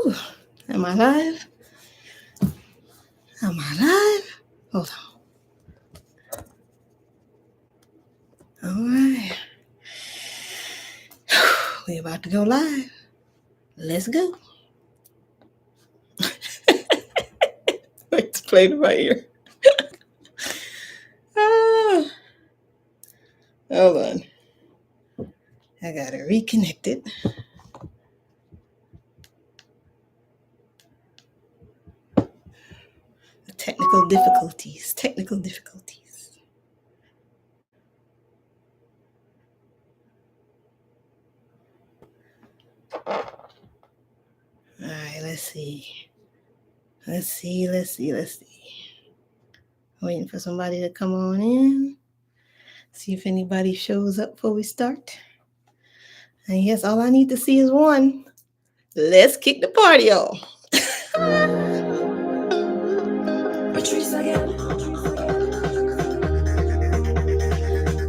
Whew. Am I live? Am I live? Hold on. All right. We're about to go live. Let's go. Wait to play it right here. Hold on. I got to reconnect it. Technical difficulties. All right, let's see. Waiting for somebody to come on in. See if anybody shows up before we start. And yes, all I need to see is one. Let's kick the party off. Patrice again.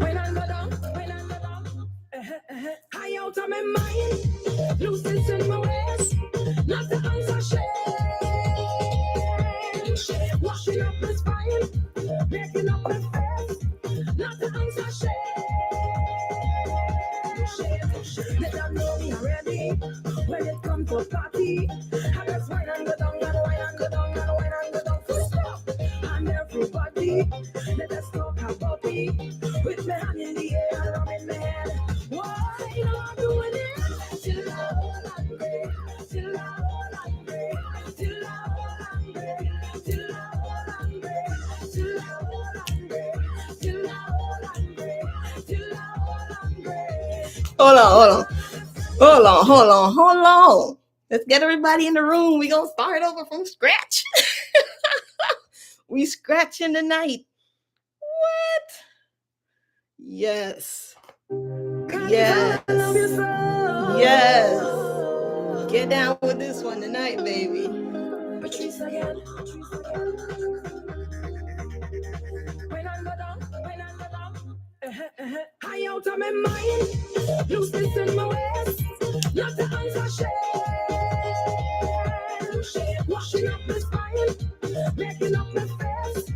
When I go down. High out of my mind. Loose in my waist. Not the answer shade. Washing up my spine. Making up my face. Not the answer shade. Let them know me already. When it comes to party, I just wine and go down, and wine and go down, and wine and go down. Full stop. And everybody, let us talk about me. With my hand in the air, and I'm in my head. Why you know I'm doing it? Till I hold and break. Till I hold and break. Till I hold and break. Till I hold and break. Till I hold and break. Till I hold and break. Till I hold and break. Hold on. Let's get everybody in the room. We're going to start over from scratch. We scratching tonight. What? Yes. Get down with this one tonight, baby. Patrice again. When I go down. High out of my mind. Loose in my waist. Not the answer shade. Washing up my spine. Making up my face.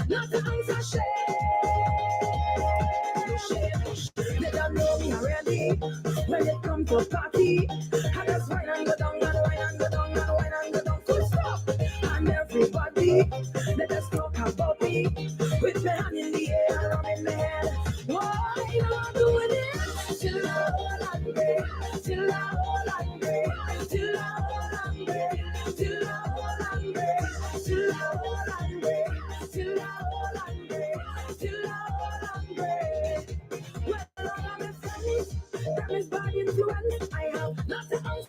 Not the answer shade. Let them know me already. When it comes to party, I just wine and go down, and wine and go down, and wine and go down. Full stop. And everybody, let us talk about me. With my hand in the air, I'm in my head. Why you know I'm doing it? Till I hold and break. Till I hold and break. Till I hold and break. Till I hold and break. Till I hold and break. Till I hold and break. Till I hold and break. Well, all of my friends, that is bad influence. I have nothing to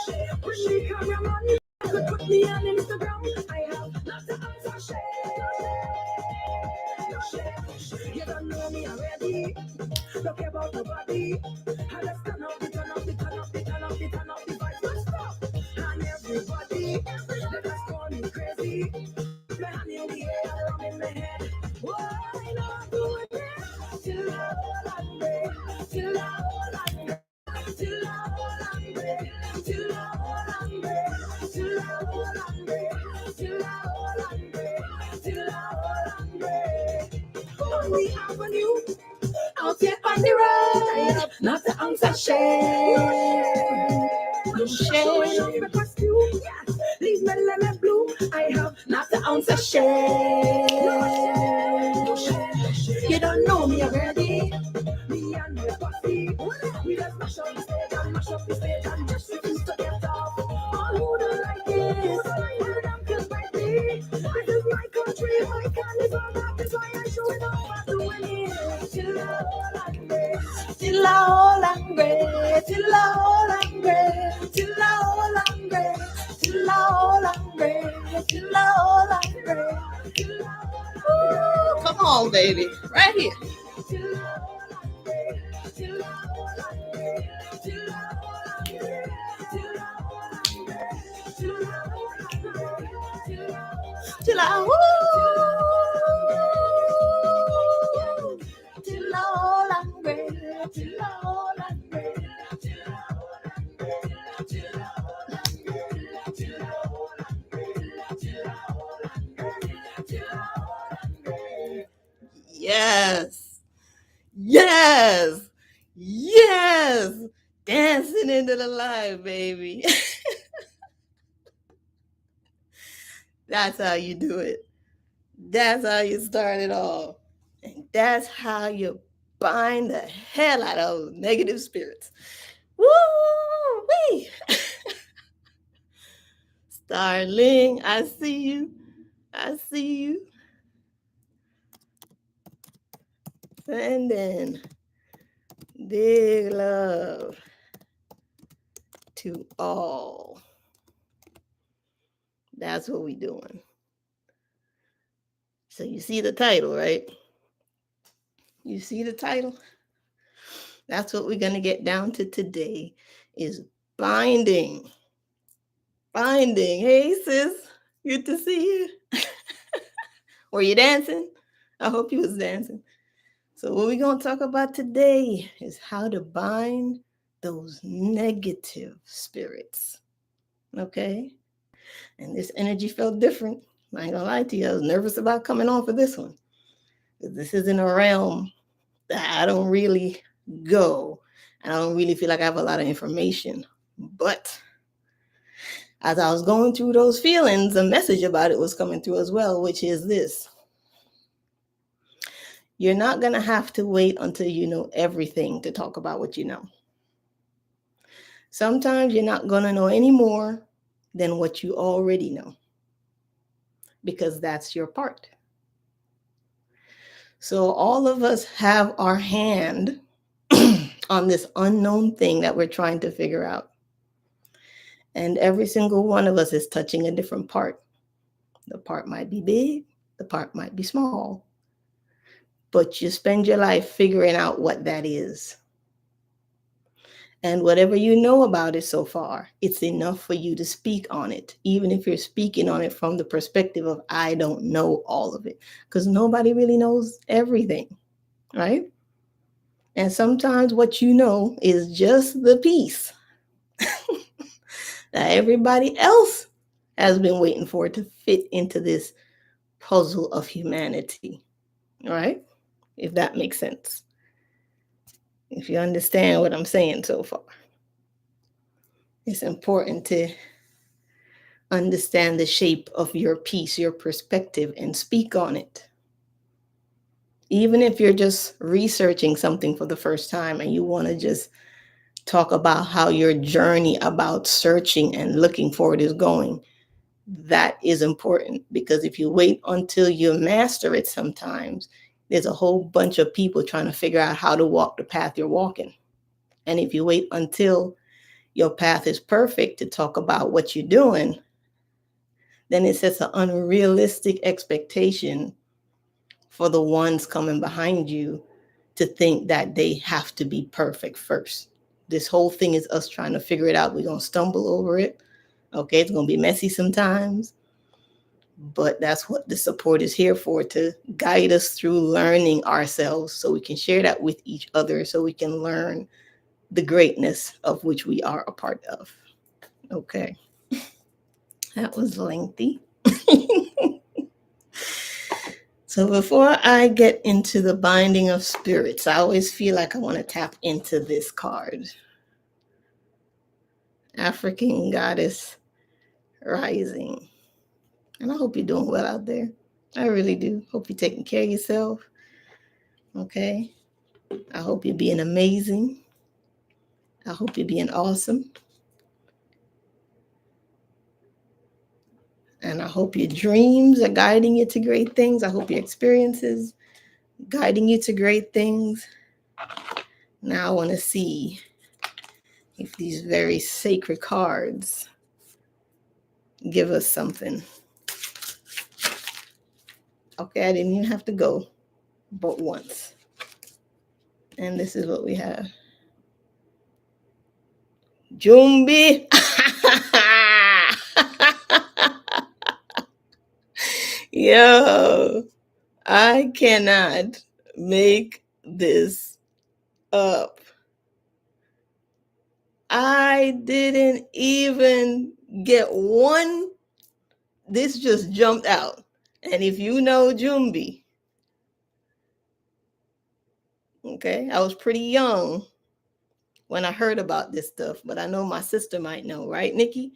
say. When me cameraman, could put me on Instagram. I have nothing to say. You don't know me already. Look about the body. I just turn up the vibe. Don't stop. And everybody, they just call me crazy. My hand in the air, I'm in my head. Why not do it? Till I hold and break. Till I hold and break. Till I hold and break. Till I hold and break. Till I hold and break. Till I hold and break. Till I hold and break. On the avenue, out here on the road, not the answer shade. The costume, yes, leave me lemon blue. I have not the answer shade. You don't know me already. Me and my pussy, we just mash up the stage and mash up the stage and just refuse to get off. All who don't like it, all them just like me. This is my country, my carnival, that is why I show it off. I'm doing it till I hold and break, till I hold and break, till I hold and break, till I hold and break, till I hold and break, till I hold and break, till I hold and break. Come on, baby, right here. Till I hold and break, till I hold and break, till I hold and break, till I hold and break, till I hold and break, till I hold. Till I hold and break, till I hold and break, till I hold and break, Yes. Yes. Yes. Dancing into the light, baby. That's how you do it. That's how you start it off. And that's how you bind the hell out of those negative spirits. Woo-wee! Starling, I see you. I see you. Sending big love to all. That's what we're doing. So you see the title, right? You see the title? That's what we're going to get down to today is binding. Binding. Hey, sis. Good to see you. Were you dancing? I hope you was dancing. So what we're going to talk about today is how to bind those negative spirits. Okay? And this energy felt different. I ain't gonna lie to you. I was nervous about coming on for this one. This isn't a realm that I don't really go. And I don't really feel like I have a lot of information. But as I was going through those feelings, a message about it was coming through as well, which is this. You're not going to have to wait until you know everything to talk about what you know. Sometimes you're not going to know any more than what you already know, because that's your part. So all of us have our hand on this unknown thing that we're trying to figure out. And every single one of us is touching a different part. The part might be big, the part might be small. But you spend your life figuring out what that is. And whatever you know about it so far, it's enough for you to speak on it, even if you're speaking on it from the perspective of, I don't know all of it, because nobody really knows everything, right? And sometimes what you know is just the piece that everybody else has been waiting for to fit into this puzzle of humanity, right? If that makes sense. If you understand what I'm saying so far. It's important to understand the shape of your piece, your perspective, and speak on it. Even if you're just researching something for the first time and you want to just talk about how your journey about searching and looking for it is going, that is important, because if you wait until you master it, sometimes there's a whole bunch of people trying to figure out how to walk the path you're walking. And if you wait until your path is perfect to talk about what you're doing, then it sets an unrealistic expectation for the ones coming behind you to think that they have to be perfect first. This whole thing is us trying to figure it out. We're going to stumble over it. Okay, it's going to be messy sometimes, but that's what the support is here for, to guide us through learning ourselves so we can share that with each other, so we can learn the greatness of which we are a part of. Okay, that was lengthy. So before I get into the binding of spirits, I always feel like I want to tap into this card. African Goddess Rising. And I hope you're doing well out there. I really do. Hope you're taking care of yourself. Okay. I hope you're being amazing. I hope you're being awesome. And I hope your dreams are guiding you to great things. I hope your experiences guiding you to great things. Now I want to see if these very sacred cards give us something. Okay, I didn't even have to go but once. And this is what we have. Jumbi. Yo, I cannot make this up. I didn't even get one. This just jumped out. And if you know Jumbi, okay, I was pretty young when I heard about this stuff, but I know my sister might know, right, Nikki?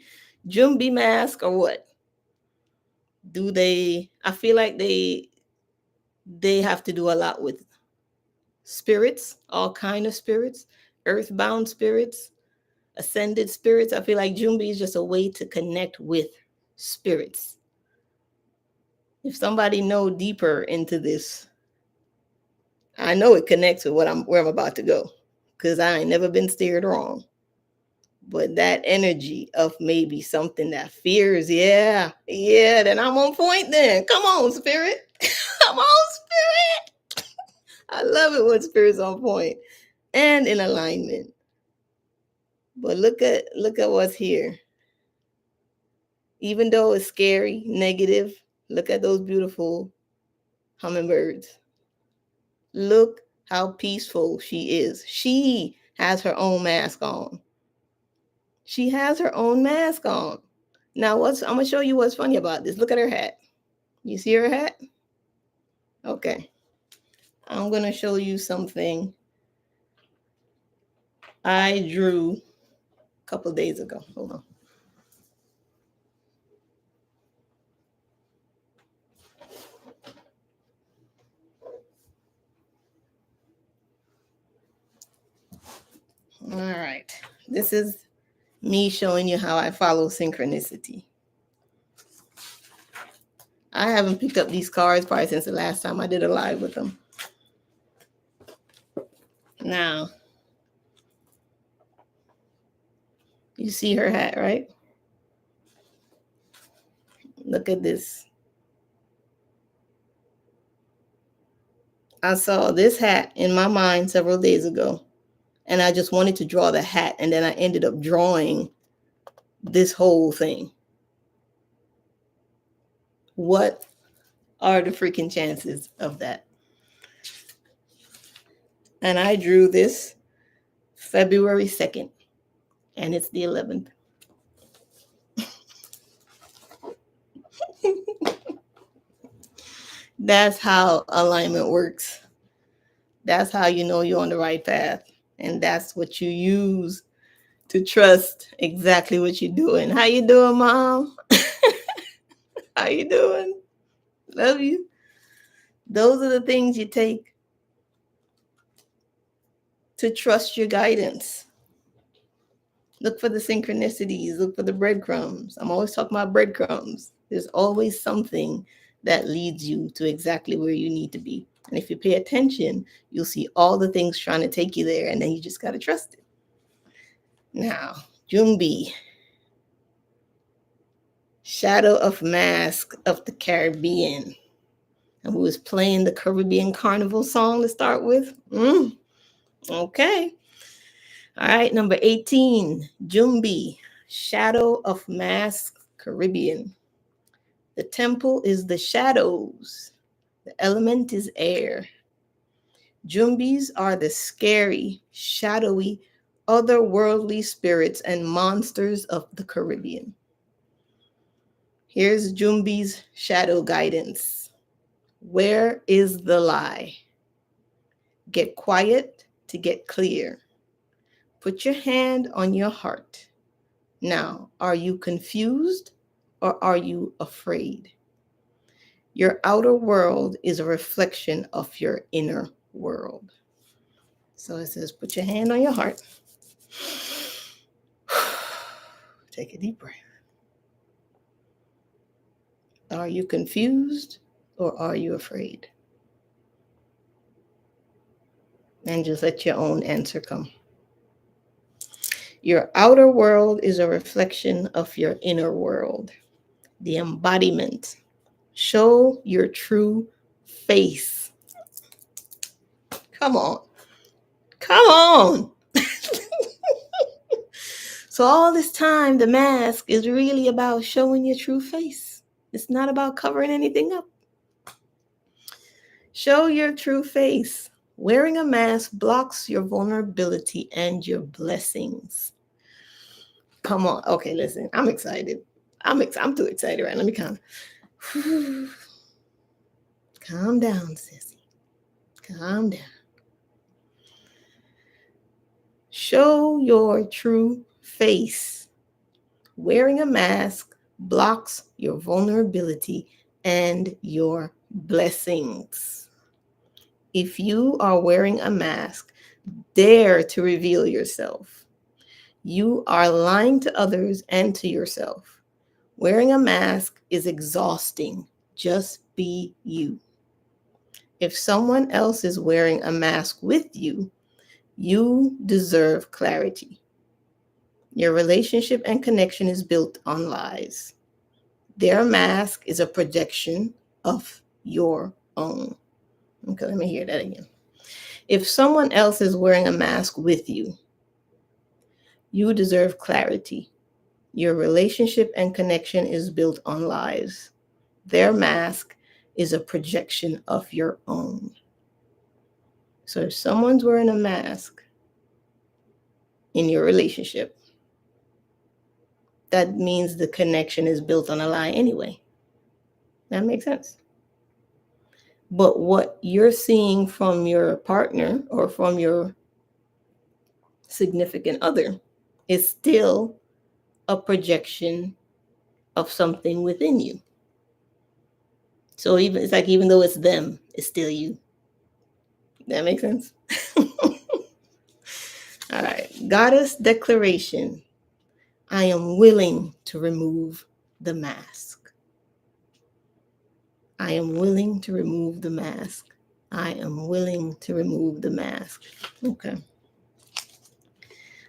Jumbi mask or what? Do they? I feel like they have to do a lot with spirits, all kind of spirits, earthbound spirits, ascended spirits. I feel like Jumbi is just a way to connect with spirits. If somebody know deeper into this, I know it connects with where I'm about to go, because I ain't never been steered wrong. But that energy of maybe something that fears, yeah, then I'm on point then. Come on, spirit. Come on, spirit. I love it when spirit's on point and in alignment. But look at what's here. Even though it's scary, negative, look at those beautiful hummingbirds. Look how peaceful she is. She has her own mask on. She has her own mask on. Now, I'm gonna show you what's funny about this. Look at her hat. You see her hat? Okay. I'm gonna show you something I drew a couple days ago. Hold on. All right. This is me showing you how I follow synchronicity. I haven't picked up these cards probably since the last time I did a live with them. Now, you see her hat, right? Look at this. I saw this hat in my mind several days ago, and I just wanted to draw the hat, and then I ended up drawing this whole thing. What are the freaking chances of that? And I drew this February 2nd, and it's the 11th. That's how alignment works. That's how you know you're on the right path. And that's what you use to trust exactly what you're doing. How you doing, Mom? How you doing? Love you. Those are the things you take to trust your guidance. Look for the synchronicities. Look for the breadcrumbs. I'm always talking about breadcrumbs. There's always something that leads you to exactly where you need to be. And if you pay attention, you'll see all the things trying to take you there, and then you just got to trust it. Now, Jumbi, Shadow of Mask of the Caribbean. And we was playing the Caribbean Carnival song to start with. Okay. All right, number 18, Jumbi, Shadow of Mask Caribbean. The temple is the shadows. The element is air. Jumbis are the scary, shadowy, otherworldly spirits and monsters of the Caribbean. Here's Jumbi's shadow guidance. Where is the lie? Get quiet to get clear. Put your hand on your heart. Now, are you confused or are you afraid? Your outer world is a reflection of your inner world. So it says, put your hand on your heart. Take a deep breath. Are you confused or are you afraid? And just let your own answer come. Your outer world is a reflection of your inner world. The embodiment. Show your true face. Come on. Come on. So all this time, the mask is really about showing your true face. It's not about covering anything up. Show your true face. Wearing a mask blocks your vulnerability and your blessings. Come on. Okay, listen. I'm excited. I'm too excited, right? Let me calm down, sissy. Calm down. Show your true face. Wearing a mask blocks your vulnerability and your blessings. If you are wearing a mask, dare to reveal yourself. You are lying to others and to yourself. Wearing a mask is exhausting. Just be you. If someone else is wearing a mask with you, you deserve clarity. Your relationship and connection is built on lies. Their mask is a projection of your own. Okay, let me hear that again. If someone else is wearing a mask with you, you deserve clarity. Your relationship and connection is built on lies. Their mask is a projection of your own. So if someone's wearing a mask in your relationship, that means the connection is built on a lie anyway. That makes sense. But what you're seeing from your partner or from your significant other is still a projection of something within you. So even though it's them, it's still you. That makes sense? All right. Goddess declaration. I am willing to remove the mask. I am willing to remove the mask. I am willing to remove the mask. Okay.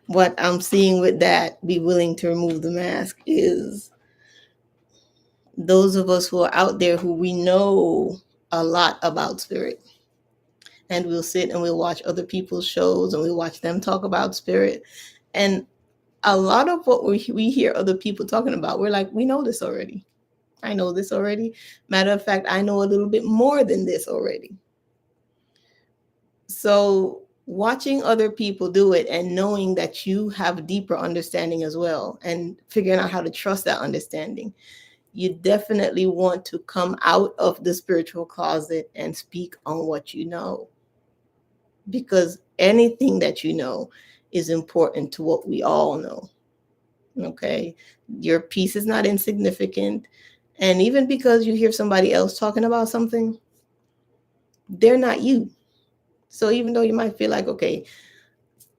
What I'm seeing with that, be willing to remove the mask, is those of us who are out there who we know a lot about spirit. And we'll sit and we'll watch other people's shows and we watch them talk about spirit. And a lot of what we hear other people talking about, we're like, we know this already. I know this already. Matter of fact, I know a little bit more than this already. So watching other people do it and knowing that you have deeper understanding as well and figuring out how to trust that understanding, you definitely want to come out of the spiritual closet and speak on what you know. Because anything that you know is important to what we all know. Okay? Your piece is not insignificant. And even because you hear somebody else talking about something, they're not you. So even though you might feel like, okay,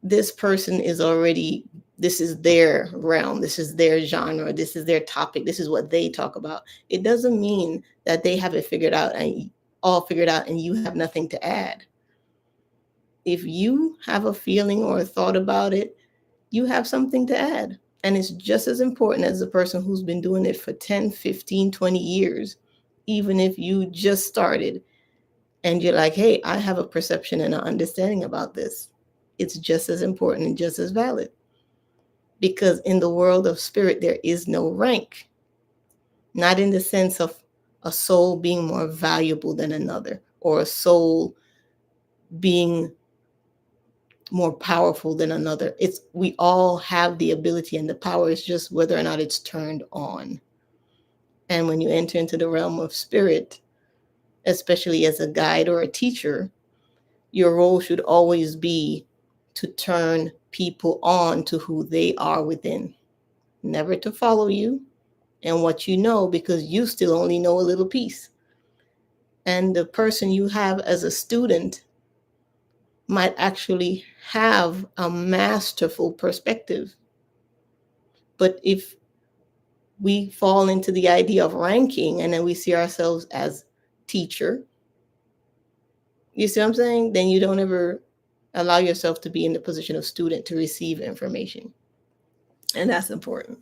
this person is already, this is their realm, this is their genre, this is their topic, this is what they talk about, it doesn't mean that they have it figured out and all figured out and you have nothing to add. If you have a feeling or a thought about it, you have something to add. And it's just as important as the person who's been doing it for 10, 15, 20 years, even if you just started and you're like, hey, I have a perception and an understanding about this. It's just as important and just as valid. Because in the world of spirit, there is no rank. Not in the sense of a soul being more valuable than another or a soul being more powerful than another. It's we all have the ability and the power. It's just whether or not it's turned on. And when you enter into the realm of spirit, especially as a guide or a teacher, your role should always be to turn people on to who they are within, never to follow you and what you know, because you still only know a little piece. And the person you have as a student might actually have a masterful perspective. But if we fall into the idea of ranking and then we see ourselves as teacher, you see what I'm saying? Then you don't ever allow yourself to be in the position of student to receive information. And that's important.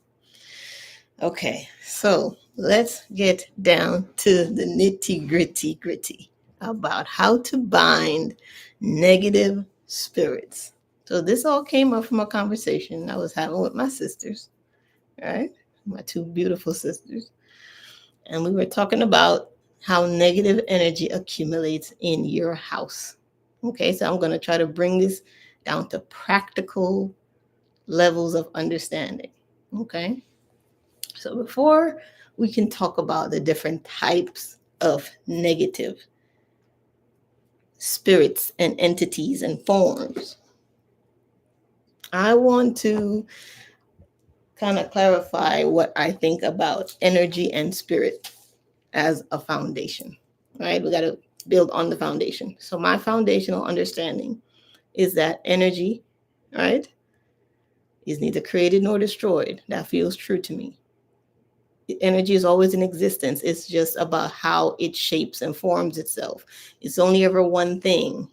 Okay, so let's get down to the nitty gritty about how to bind negative spirits. So this all came up from a conversation I was having with my sisters, right? My two beautiful sisters. And we were talking about how negative energy accumulates in your house. Okay, so I'm going to try to bring this down to practical levels of understanding. Okay. So before we can talk about the different types of negative spirits and entities and forms, I want to kind of clarify what I think about energy and spirit as a foundation, right? We got to build on the foundation. So my foundational understanding is that energy, right, is neither created nor destroyed. That feels true to me. Energy is always in existence. It's just about how it shapes and forms itself. It's only ever one thing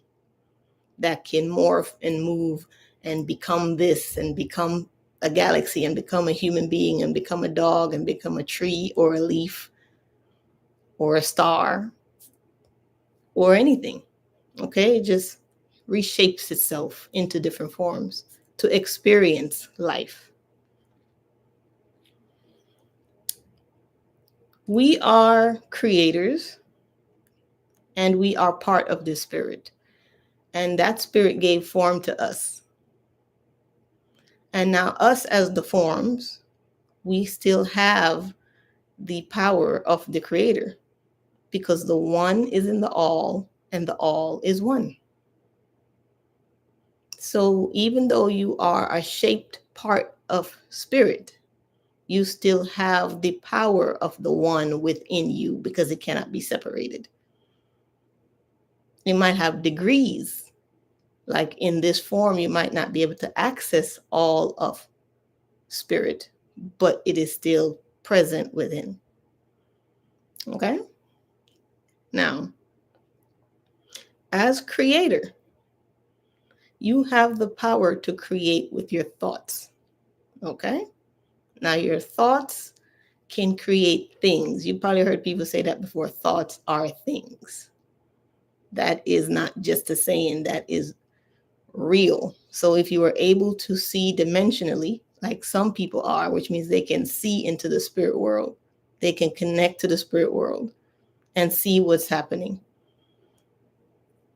that can morph and move and become this and become a galaxy and become a human being and become a dog and become a tree or a leaf or a star or anything. Okay, it just reshapes itself into different forms to experience life. We are creators and we are part of this spirit. And that spirit gave form to us. And now, us as the forms, we still have the power of the creator because the one is in the all and the all is one. So, even though you are a shaped part of spirit, you still have the power of the one within you because it cannot be separated. You might have degrees, like in this form, you might not be able to access all of spirit, but it is still present within. Okay? Now, as creator, you have the power to create with your thoughts. Okay? Now, your thoughts can create things. You probably heard people say that before. Thoughts are things. That is not just a saying, that is real. So if you are able to see dimensionally, like some people are, which means they can see into the spirit world, they can connect to the spirit world and see what's happening.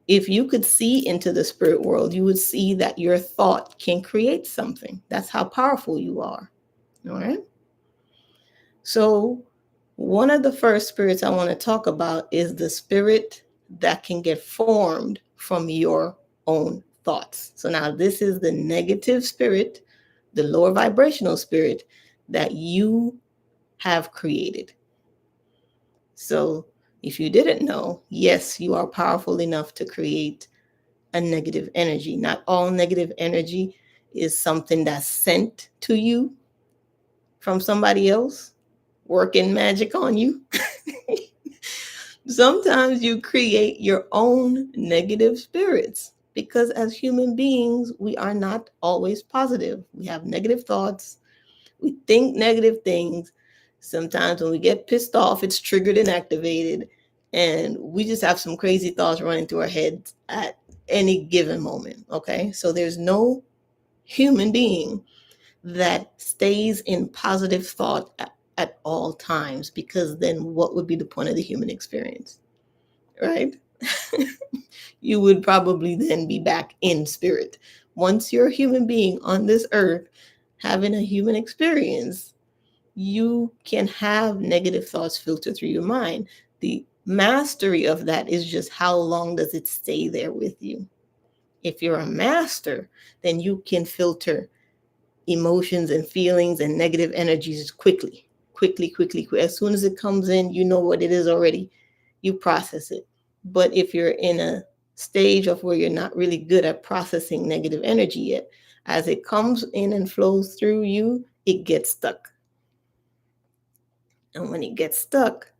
If you could see into the spirit world, you would see that your thought can create something. That's how powerful you are. All right. So, one of the first spirits I want to talk about is the spirit that can get formed from your own thoughts. So, now this is the negative spirit, the lower vibrational spirit that you have created. So, if you didn't know, yes, you are powerful enough to create a negative energy. Not all negative energy is something that's sent to you from somebody else working magic on you. Sometimes you create your own negative spirits because as human beings, we are not always positive. We have negative thoughts. We think negative things. Sometimes when we get pissed off, it's triggered and activated. And we just have some crazy thoughts running through our heads at any given moment. Okay. So there's no human being that stays in positive thought at all times, because then what would be the point of the human experience? Right? You would probably then be back in spirit. Once you're a human being on this earth having a human experience, you can have negative thoughts filter through your mind. The mastery of that is just how long does it stay there with you. If you're a master, then you can filter emotions and feelings and negative energies quickly, quickly. As soon as it comes in, you know what it is already. You process it. But if you're in a stage of where you're not really good at processing negative energy yet, as it comes in and flows through you, it gets stuck. And when it gets stuck,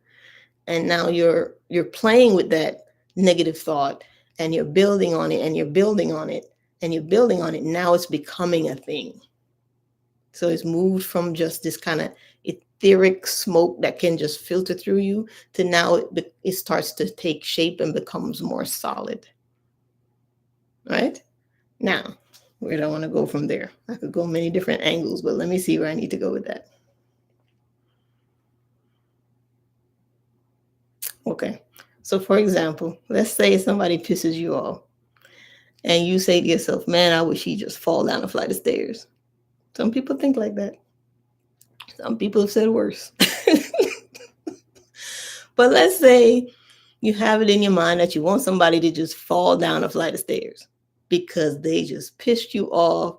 and now you're playing with that negative thought and you're building on it and you're building on it and you're building on it, now it's becoming a thing. So it's moved from just this kind of etheric smoke that can just filter through you to now it starts to take shape and becomes more solid. Right? Now, where do I want to go from there? I could go many different angles, but let me see where I need to go with that. Okay. So, for example, let's say somebody pisses you off and you say to yourself, man, I wish he just fall down a flight of stairs. Some people think like that. Some people have said worse. But let's say you have it in your mind that you want somebody to just fall down a flight of stairs because they just pissed you off.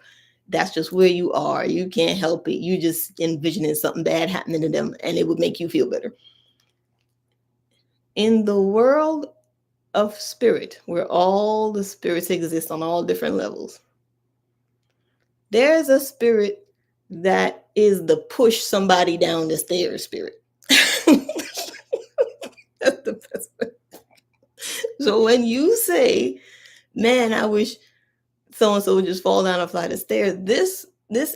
That's just where you are. You can't help it. You just envisioning something bad happening to them and it would make you feel better. In the world of spirit, where all the spirits exist on all different levels, there's a spirit that is the push somebody down the stairs spirit. That's the best way. So when you say, man, I wish so-and-so would just fall down a flight of stairs, this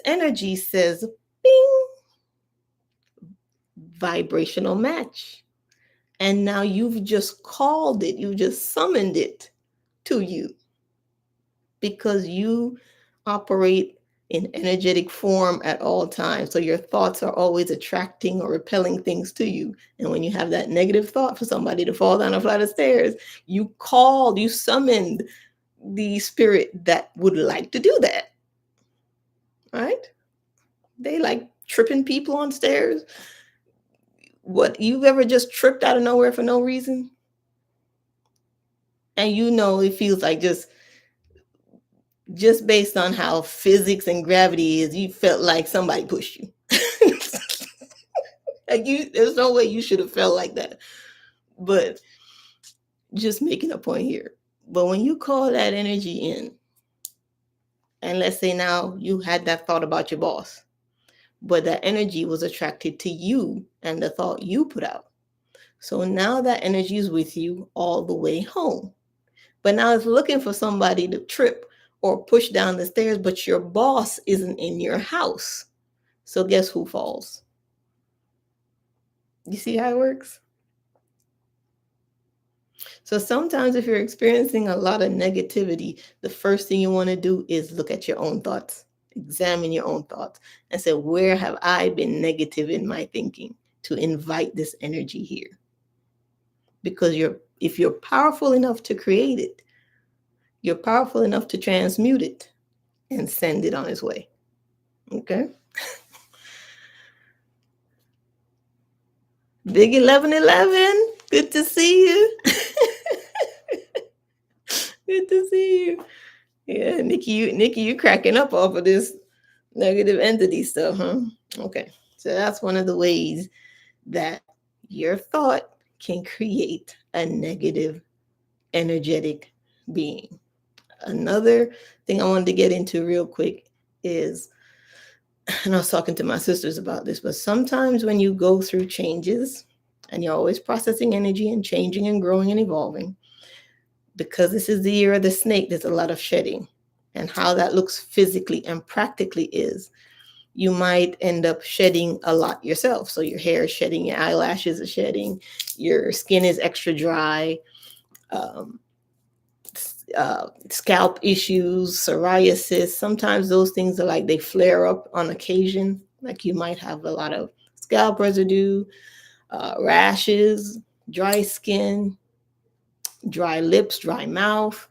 energy says, bing, vibrational match. And now you've just called it, you just summoned it to you because you operate in energetic form at all times. So your thoughts are always attracting or repelling things to you. And when you have that negative thought for somebody to fall down a flight of stairs, you summoned the spirit that would like to do that. Right? They like tripping people on stairs. What, you've ever just tripped out of nowhere for no reason? And you know it feels like just based on how physics and gravity is, you felt like somebody pushed you. Like there's no way you should have felt like that. But just making a point here. But when you call that energy in, and let's say now you had that thought about your boss, but that energy was attracted to you and the thought you put out. So now that energy is with you all the way home. But now it's looking for somebody to trip or push down the stairs, but your boss isn't in your house. So guess who falls? You see how it works? So sometimes if you're experiencing a lot of negativity, the first thing you want to do is look at your own thoughts, examine your own thoughts and say, where have I been negative in my thinking to invite this energy here? Because if you're powerful enough to create it, you're powerful enough to transmute it and send it on its way. Okay? Big 1111, good to see you. Good to see you. Yeah, Nikki, you cracking up off of this negative entity stuff, huh? Okay, so that's one of the ways that your thought can create a negative energetic being. Another thing I wanted to get into real quick is, and I was talking to my sisters about this, but sometimes when you go through changes and you're always processing energy and changing and growing and evolving, because this is the year of the snake, there's a lot of shedding. And how that looks physically and practically is you might end up shedding a lot yourself. So your hair is shedding, your eyelashes are shedding, your skin is extra dry, scalp issues, psoriasis. Sometimes those things are like they flare up on occasion. Like you might have a lot of scalp residue, rashes, dry skin, dry lips, dry mouth.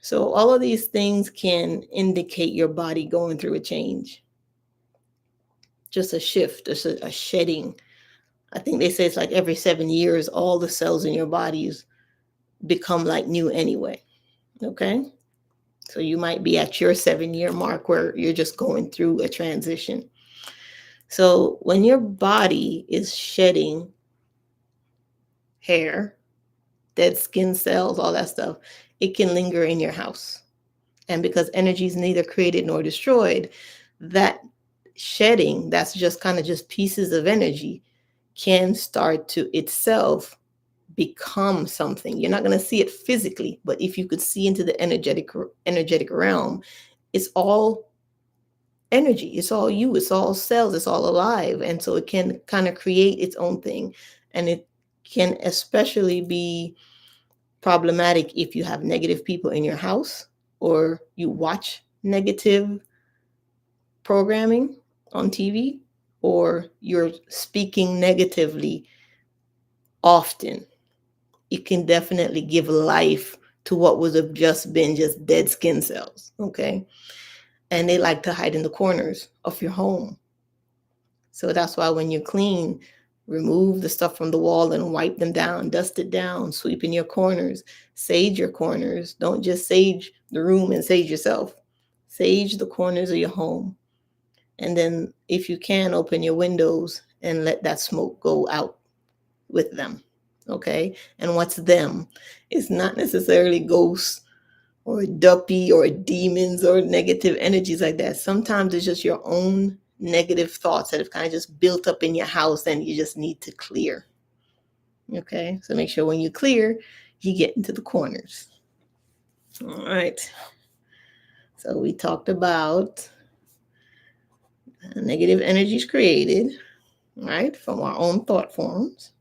So all of these things can indicate your body going through a change. Just a shift, just a shedding. I think they say it's like every 7 years, all the cells in your bodies become like new anyway. Okay? So you might be at your 7-year mark where you're just going through a transition. So when your body is shedding hair, dead skin cells, all that stuff, it can linger in your house. And because energy is neither created nor destroyed, that shedding, that's just kind of just pieces of energy, can start to itself become something. You're not going to see it physically, but if you could see into the energetic realm, it's all energy. It's all you. It's all cells. It's all alive. And so it can kind of create its own thing. And it can especially be problematic if you have negative people in your house or you watch negative programming on TV or you're speaking negatively often. It can definitely give life to what would have just been just dead skin cells, okay? And they like to hide in the corners of your home. So that's why when you clean, remove the stuff from the wall and wipe them down, dust it down, sweep in your corners, sage your corners. Don't just sage the room and sage yourself. Sage the corners of your home. And then, if you can, open your windows and let that smoke go out with them. Okay? And what's them? It's not necessarily ghosts or duppy or demons or negative energies like that. Sometimes it's just your own negative thoughts that have kind of just built up in your house and you just need to clear. Okay? So make sure when you clear, you get into the corners. All right. So we talked about negative energies created, right, from our own thought forms.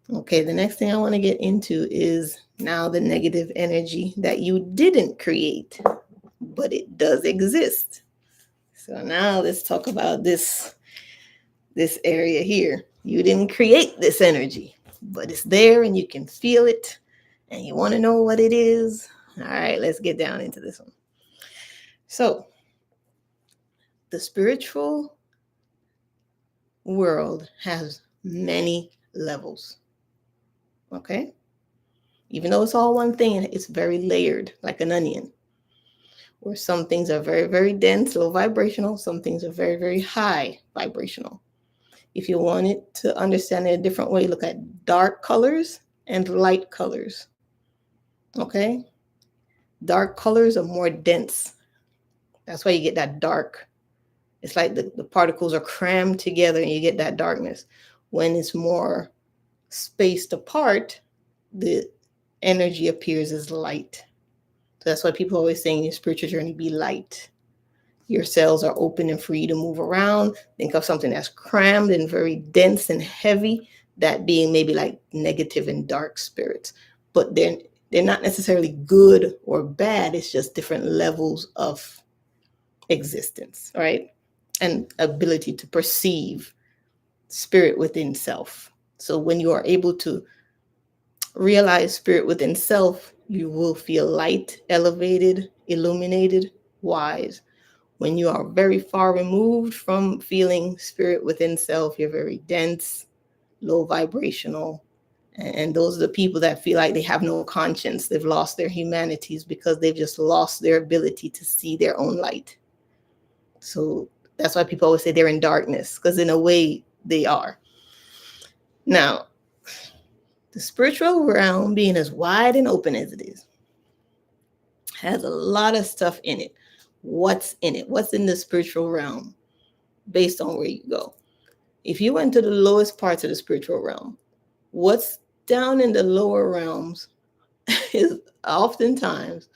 Okay, the next thing I want to get into is now the negative energy that you didn't create, but it does exist. So now let's talk about this area here. You didn't create this energy, but it's there and you can feel it and you want to know what it is. All right, let's get down into this one. So, the spiritual world has many levels. Okay? Even though it's all one thing, it's very layered, like an onion, where some things are very, very dense, low vibrational, some things are very, very high vibrational. If you want it to understand it a different way, look at dark colors and light colors. Okay? Dark colors are more dense. That's why you get that dark. It's like the particles are crammed together and you get that darkness. When it's more spaced apart, the energy appears as light. So that's why people always saying your spiritual journey be light. Your cells are open and free to move around. Think of something that's crammed and very dense and heavy, that being maybe like negative and dark spirits. But they're not necessarily good or bad. It's just different levels of existence, right? And ability to perceive spirit within self. So when you are able to realize spirit within self, you will feel light, elevated, illuminated, wise. When you are very far removed from feeling spirit within self, you're very dense, low vibrational. And those are the people that feel like they have no conscience. They've lost their humanities because they've just lost their ability to see their own light. So that's why people always say they're in darkness, because in a way they are. Now, the spiritual realm, being as wide and open as it is, has a lot of stuff in it. What's in it? What's in the spiritual realm based on where you go? If you went to the lowest parts of the spiritual realm, what's down in the lower realms is oftentimes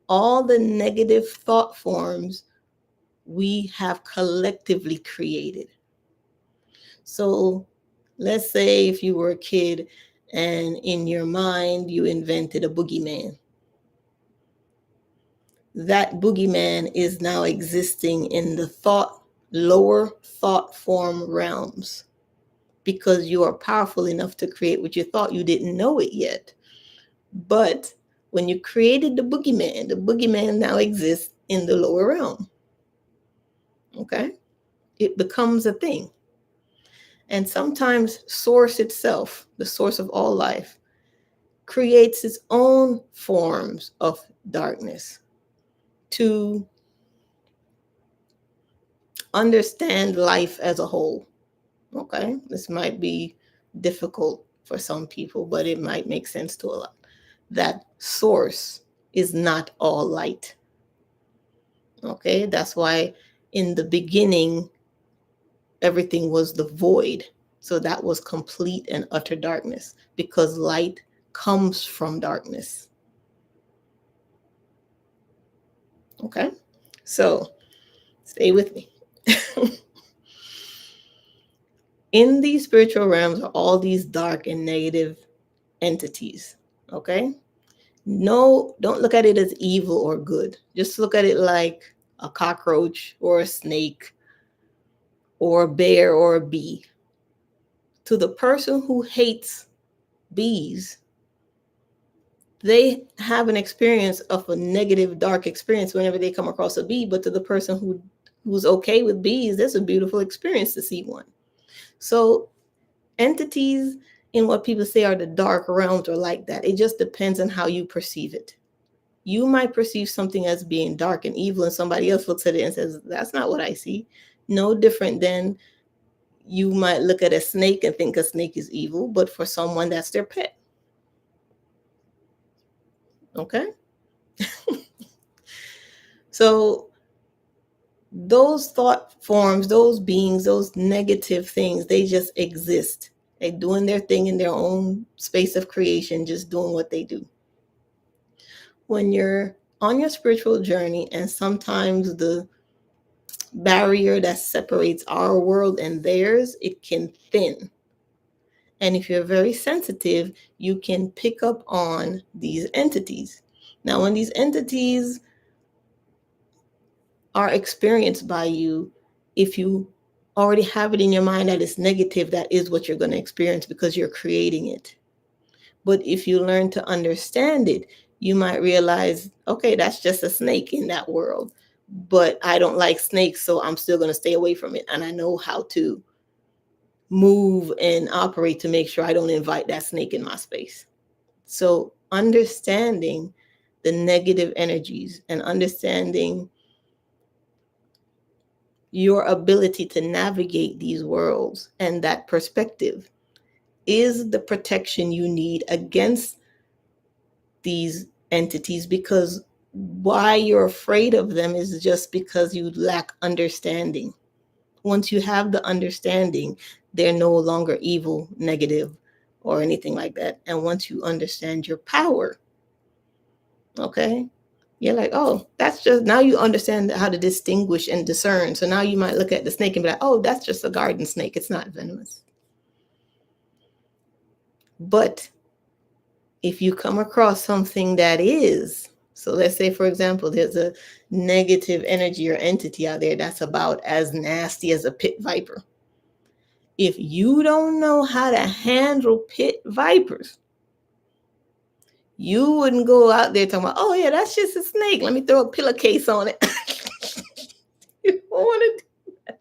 all the negative thought forms we have collectively created. So let's say if you were a kid and in your mind you invented a boogeyman. That boogeyman is now existing in the lower thought form realms, because you are powerful enough to create what you thought. You didn't know it yet. But when you created the boogeyman now exists in the lower realm. Okay? It becomes a thing. And sometimes source itself, the source of all life, creates its own forms of darkness to understand life as a whole. Okay? This might be difficult for some people, but it might make sense to a lot. That source is not all light. Okay? That's why in the beginning, everything was the void. So that was complete and utter darkness, because light comes from darkness. Okay? So stay with me. In these spiritual realms are all these dark and negative entities. Okay? No, don't look at it as evil or good. Just look at it like a cockroach or a snake or a bear or a bee. To the person who hates bees, they have an experience of a negative, dark experience whenever they come across a bee. But to the person who who's okay with bees, that's a beautiful experience to see one. So entities in what people say are the dark realms are like that. It just depends on how you perceive it. You might perceive something as being dark and evil, and somebody else looks at it and says, that's not what I see. No different than you might look at a snake and think a snake is evil, but for someone, that's their pet. Okay? So those thought forms, those beings, those negative things, they just exist. They're doing their thing in their own space of creation, just doing what they do. When you're on your spiritual journey, and sometimes the barrier that separates our world and theirs, it can thin. And if you're very sensitive, you can pick up on these entities. Now, when these entities are experienced by you, if you already have it in your mind that it's negative, that is what you're going to experience because you're creating it. But if you learn to understand it, you might realize, okay, that's just a snake in that world. But I don't like snakes, so I'm still going to stay away from it. And I know how to move and operate to make sure I don't invite that snake in my space. So understanding the negative energies and understanding your ability to navigate these worlds and that perspective is the protection you need against these entities, because why you're afraid of them is just because you lack understanding. Once you have the understanding, they're no longer evil, negative, or anything like that. And once you understand your power, okay, you're like, oh, that's just, now you understand how to distinguish and discern. So now you might look at the snake and be like, oh, that's just a garden snake. It's not venomous. But if you come across something that is, so let's say, for example, there's a negative energy or entity out there that's about as nasty as a pit viper. If you don't know how to handle pit vipers, you wouldn't go out there talking about, oh yeah, that's just a snake. Let me throw a pillowcase on it. You don't want to do that.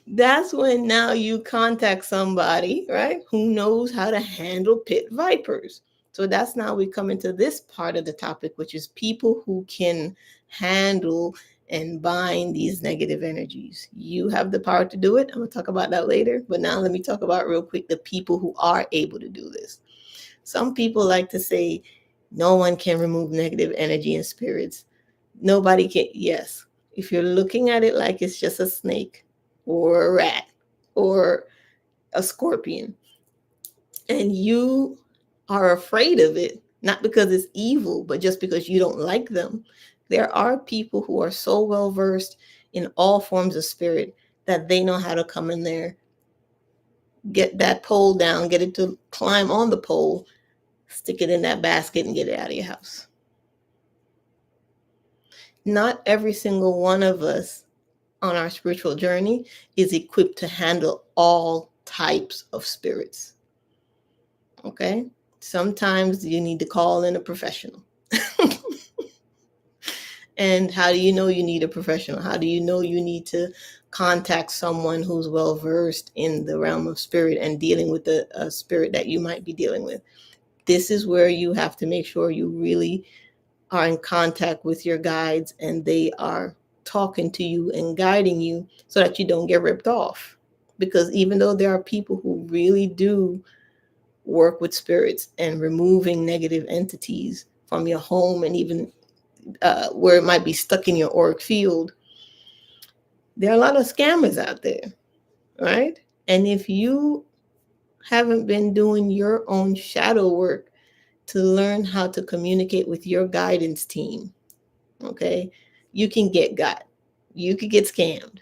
That's when now you contact somebody, right, who knows how to handle pit vipers. So that's now we come into this part of the topic, which is people who can handle and bind these negative energies. You have the power to do it. I'm going to talk about that later. But now let me talk about real quick the people who are able to do this. Some people like to say no one can remove negative energy and spirits. Nobody can. Yes. If you're looking at it like it's just a snake or a rat or a scorpion, and you are afraid of it, not because it's evil, but just because you don't like them, there are people who are so well versed in all forms of spirit that they know how to come in there, get that pole down, get it to climb on the pole, stick it in that basket, and get it out of your house. Not every single one of us on our spiritual journey is equipped to handle all types of spirits. Okay? Sometimes you need to call in a professional. And how do you know you need a professional? How do you know you need to contact someone who's well versed in the realm of spirit and dealing with the spirit that you might be dealing with? This is where you have to make sure you really are in contact with your guides and they are talking to you and guiding you so that you don't get ripped off. Because even though there are people who really do work with spirits and removing negative entities from your home and even where it might be stuck in your auric field, there are a lot of scammers out there, right? And if you haven't been doing your own shadow work to learn how to communicate with your guidance team, okay, you can get got. You could get scammed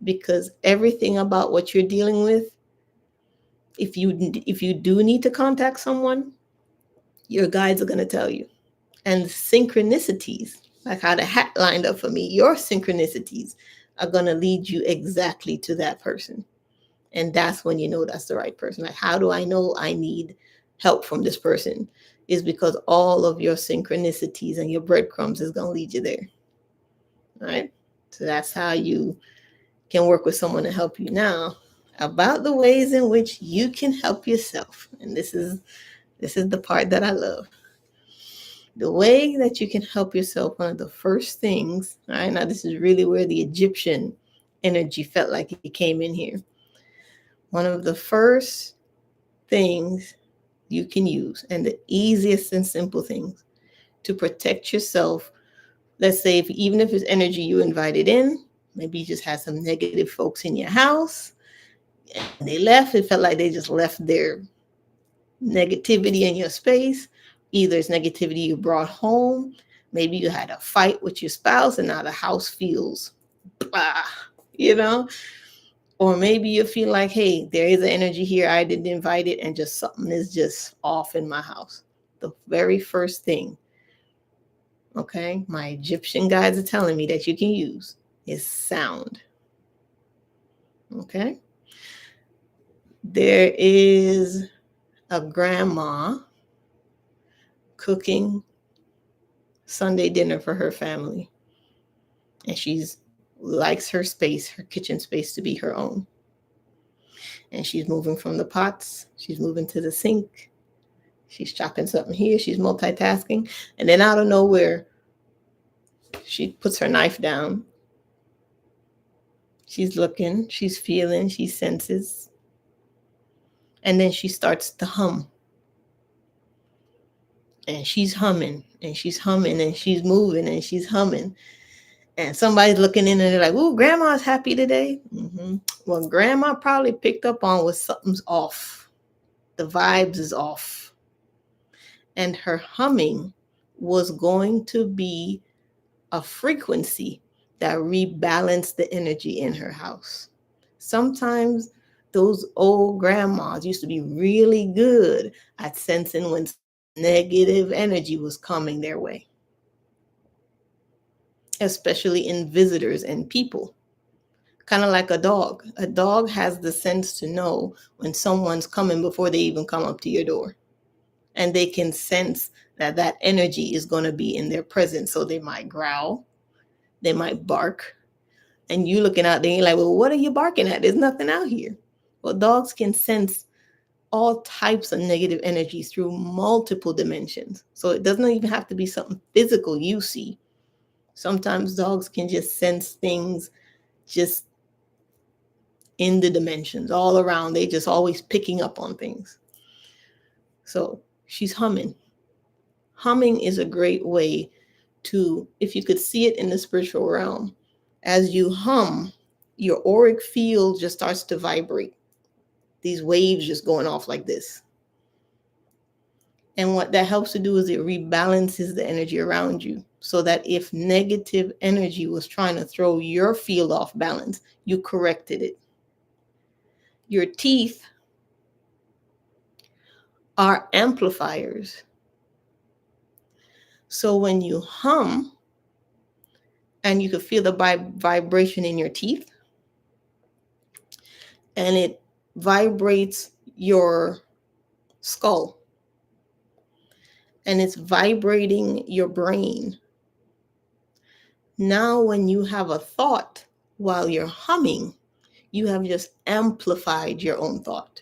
because everything about what you're dealing with, if you do need to contact someone, your guides are going to tell you. And synchronicities, like how the hat lined up for me, your synchronicities are going to lead you exactly to that person. And that's when you know that's the right person. Like, how do I know I need help from this person? Is because all of your synchronicities and your breadcrumbs is going to lead you there. All right. So that's how you can work with someone to help you. Now, about the ways in which you can help yourself. And this is the part that I love. The way that you can help yourself, one of the first things, all right, now this is really where the Egyptian energy felt like it came in here. One of the first things you can use, and the easiest and simple things to protect yourself. Let's say even if it's energy you invited in, maybe you just had some negative folks in your house and they left. It felt like they just left their negativity in your space. Either it's negativity you brought home, maybe you had a fight with your spouse and now the house feels blah, you know, or maybe you feel like, hey, there is an energy here, I didn't invite it, and just something is just off in my house. The very first thing, okay, my Egyptian guides are telling me that you can use is sound. Okay, there is a grandma cooking Sunday dinner for her family, and she's likes her space, her kitchen space, to be her own. And she's moving from the pots, she's moving to the sink, she's chopping something here, she's multitasking, and then out of nowhere, she puts her knife down. She's looking, she's feeling, she senses, and then she starts to hum. And she's humming, and she's humming, and she's moving, and she's humming. And somebody's looking in and they're like, "Ooh, grandma's happy today." Mm-hmm. Well, grandma probably picked up on was something's off. The vibes is off. And her humming was going to be a frequency that rebalanced the energy in her house. Sometimes those old grandmas used to be really good at sensing when some negative energy was coming their way, especially in visitors and people. Kind of like a dog. A dog has the sense to know when someone's coming before they even come up to your door. And they can sense that that energy is going to be in their presence. So they might growl, they might bark. And you looking out there, you're like, well, what are you barking at? There's nothing out here. Well, dogs can sense all types of negative energies through multiple dimensions. So it doesn't even have to be something physical you see. Sometimes dogs can just sense things just in the dimensions all around. They just always picking up on things. So she's humming. Humming is a great way to, if you could see it in the spiritual realm, as you hum, your auric field just starts to vibrate. These waves just going off like this. And what that helps to do is it rebalances the energy around you, so that if negative energy was trying to throw your field off balance, you corrected it. Your teeth are amplifiers. So when you hum and you can feel the vibration in your teeth, and it vibrates your skull, and it's vibrating your brain. Now, when you have a thought while you're humming, you have just amplified your own thought.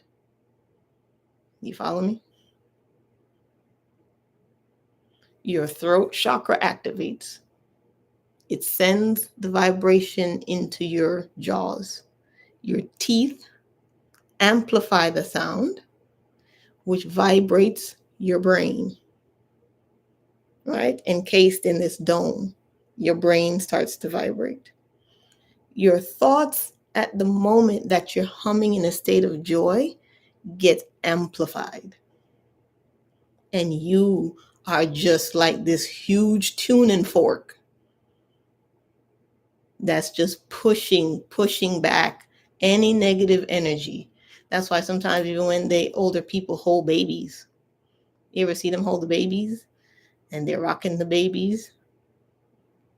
You follow me? Your throat chakra activates. It sends the vibration into your jaws. Your teeth amplify the sound, which vibrates your brain, right? Encased in this dome, your brain starts to vibrate. Your thoughts at the moment that you're humming in a state of joy get amplified. And you are just like this huge tuning fork that's just pushing back any negative energy. That's why sometimes even when older people hold babies, you ever see them hold the babies and they're rocking the babies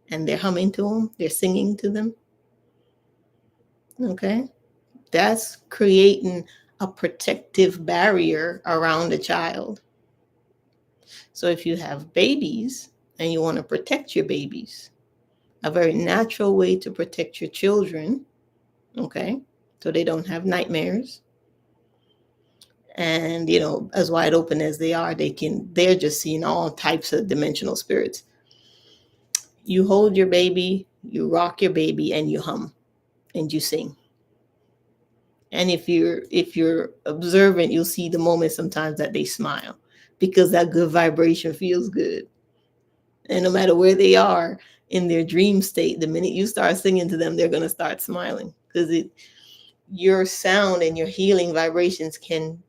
and they're humming to them, they're singing to them. Okay, that's creating a protective barrier around the child. So if you have babies and you want to protect your babies, a very natural way to protect your children, okay, so they don't have nightmares. And as wide open as they are, they're just seeing all types of dimensional spirits. You hold your baby, you rock your baby, and you hum and you sing. And if you're observant, you'll see the moment sometimes that they smile, because that good vibration feels good. And no matter where they are in their dream state, the minute you start singing to them, they're going to start smiling, because your sound and your healing vibrations can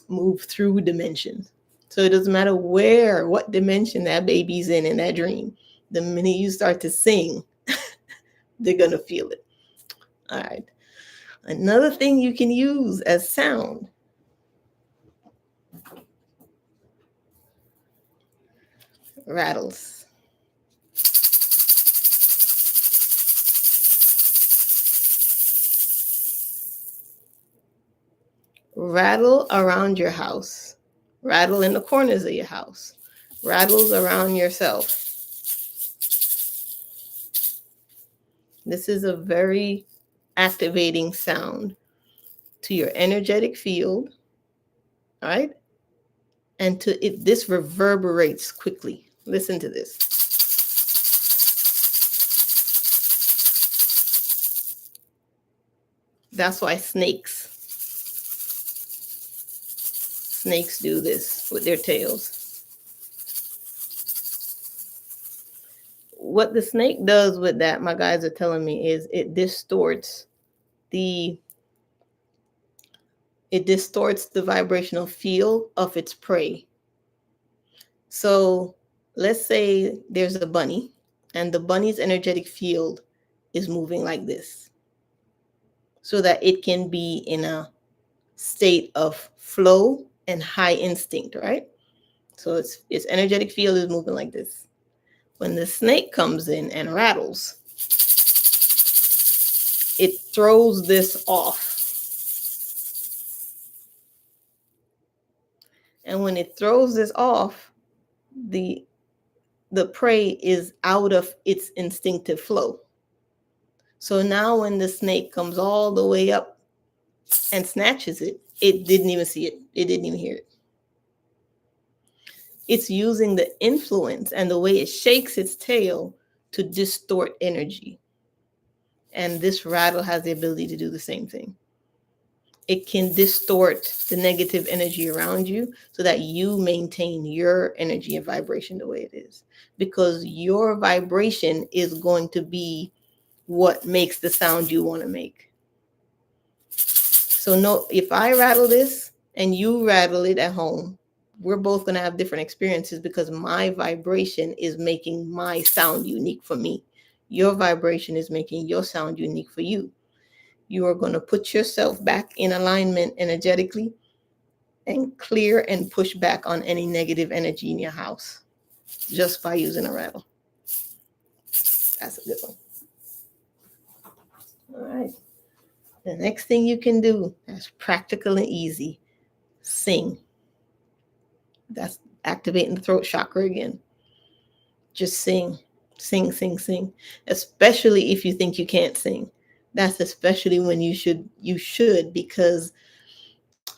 move through dimensions. So it doesn't matter what dimension that baby's in that dream. The minute you start to sing, they're going to feel it. All right. Another thing you can use as sound: rattles. Rattle around your house. Rattle in the corners of your house. Rattles around yourself. This is a very activating sound to your energetic field, all right? And this reverberates quickly. Listen to this. That's why snakes do this with their tails. What the snake does with that, my guys are telling me, is it distorts the vibrational field of its prey. So let's say there's a bunny, and the bunny's energetic field is moving like this, so that it can be in a state of flow and high instinct, right? So its energetic field is moving like this. When the snake comes in and rattles, it throws this off. And when it throws this off, the prey is out of its instinctive flow. So now when the snake comes all the way up and snatches it, it didn't even see it. It didn't even hear it. It's using the influence and the way it shakes its tail to distort energy. And this rattle has the ability to do the same thing. It can distort the negative energy around you so that you maintain your energy and vibration the way it is. Because your vibration is going to be what makes the sound you want to make. So no, if I rattle this and you rattle it at home, we're both going to have different experiences, because my vibration is making my sound unique for me. Your vibration is making your sound unique for you. You are going to put yourself back in alignment energetically and clear and push back on any negative energy in your house just by using a rattle. That's a good one. All right. The next thing you can do, that's practical and easy: sing. That's activating the throat chakra again. Just sing, sing, sing, sing. Especially if you think you can't sing. That's especially when you should, because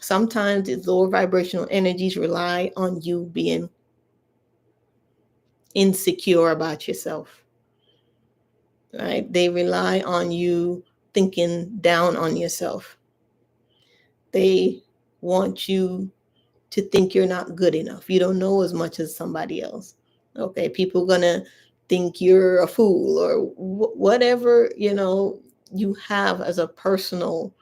sometimes the lower vibrational energies rely on you being insecure about yourself, right? They rely on you thinking down on yourself. They want you to think you're not good enough. You don't know as much as somebody else. Okay, people are gonna think you're a fool, or whatever you have as a personal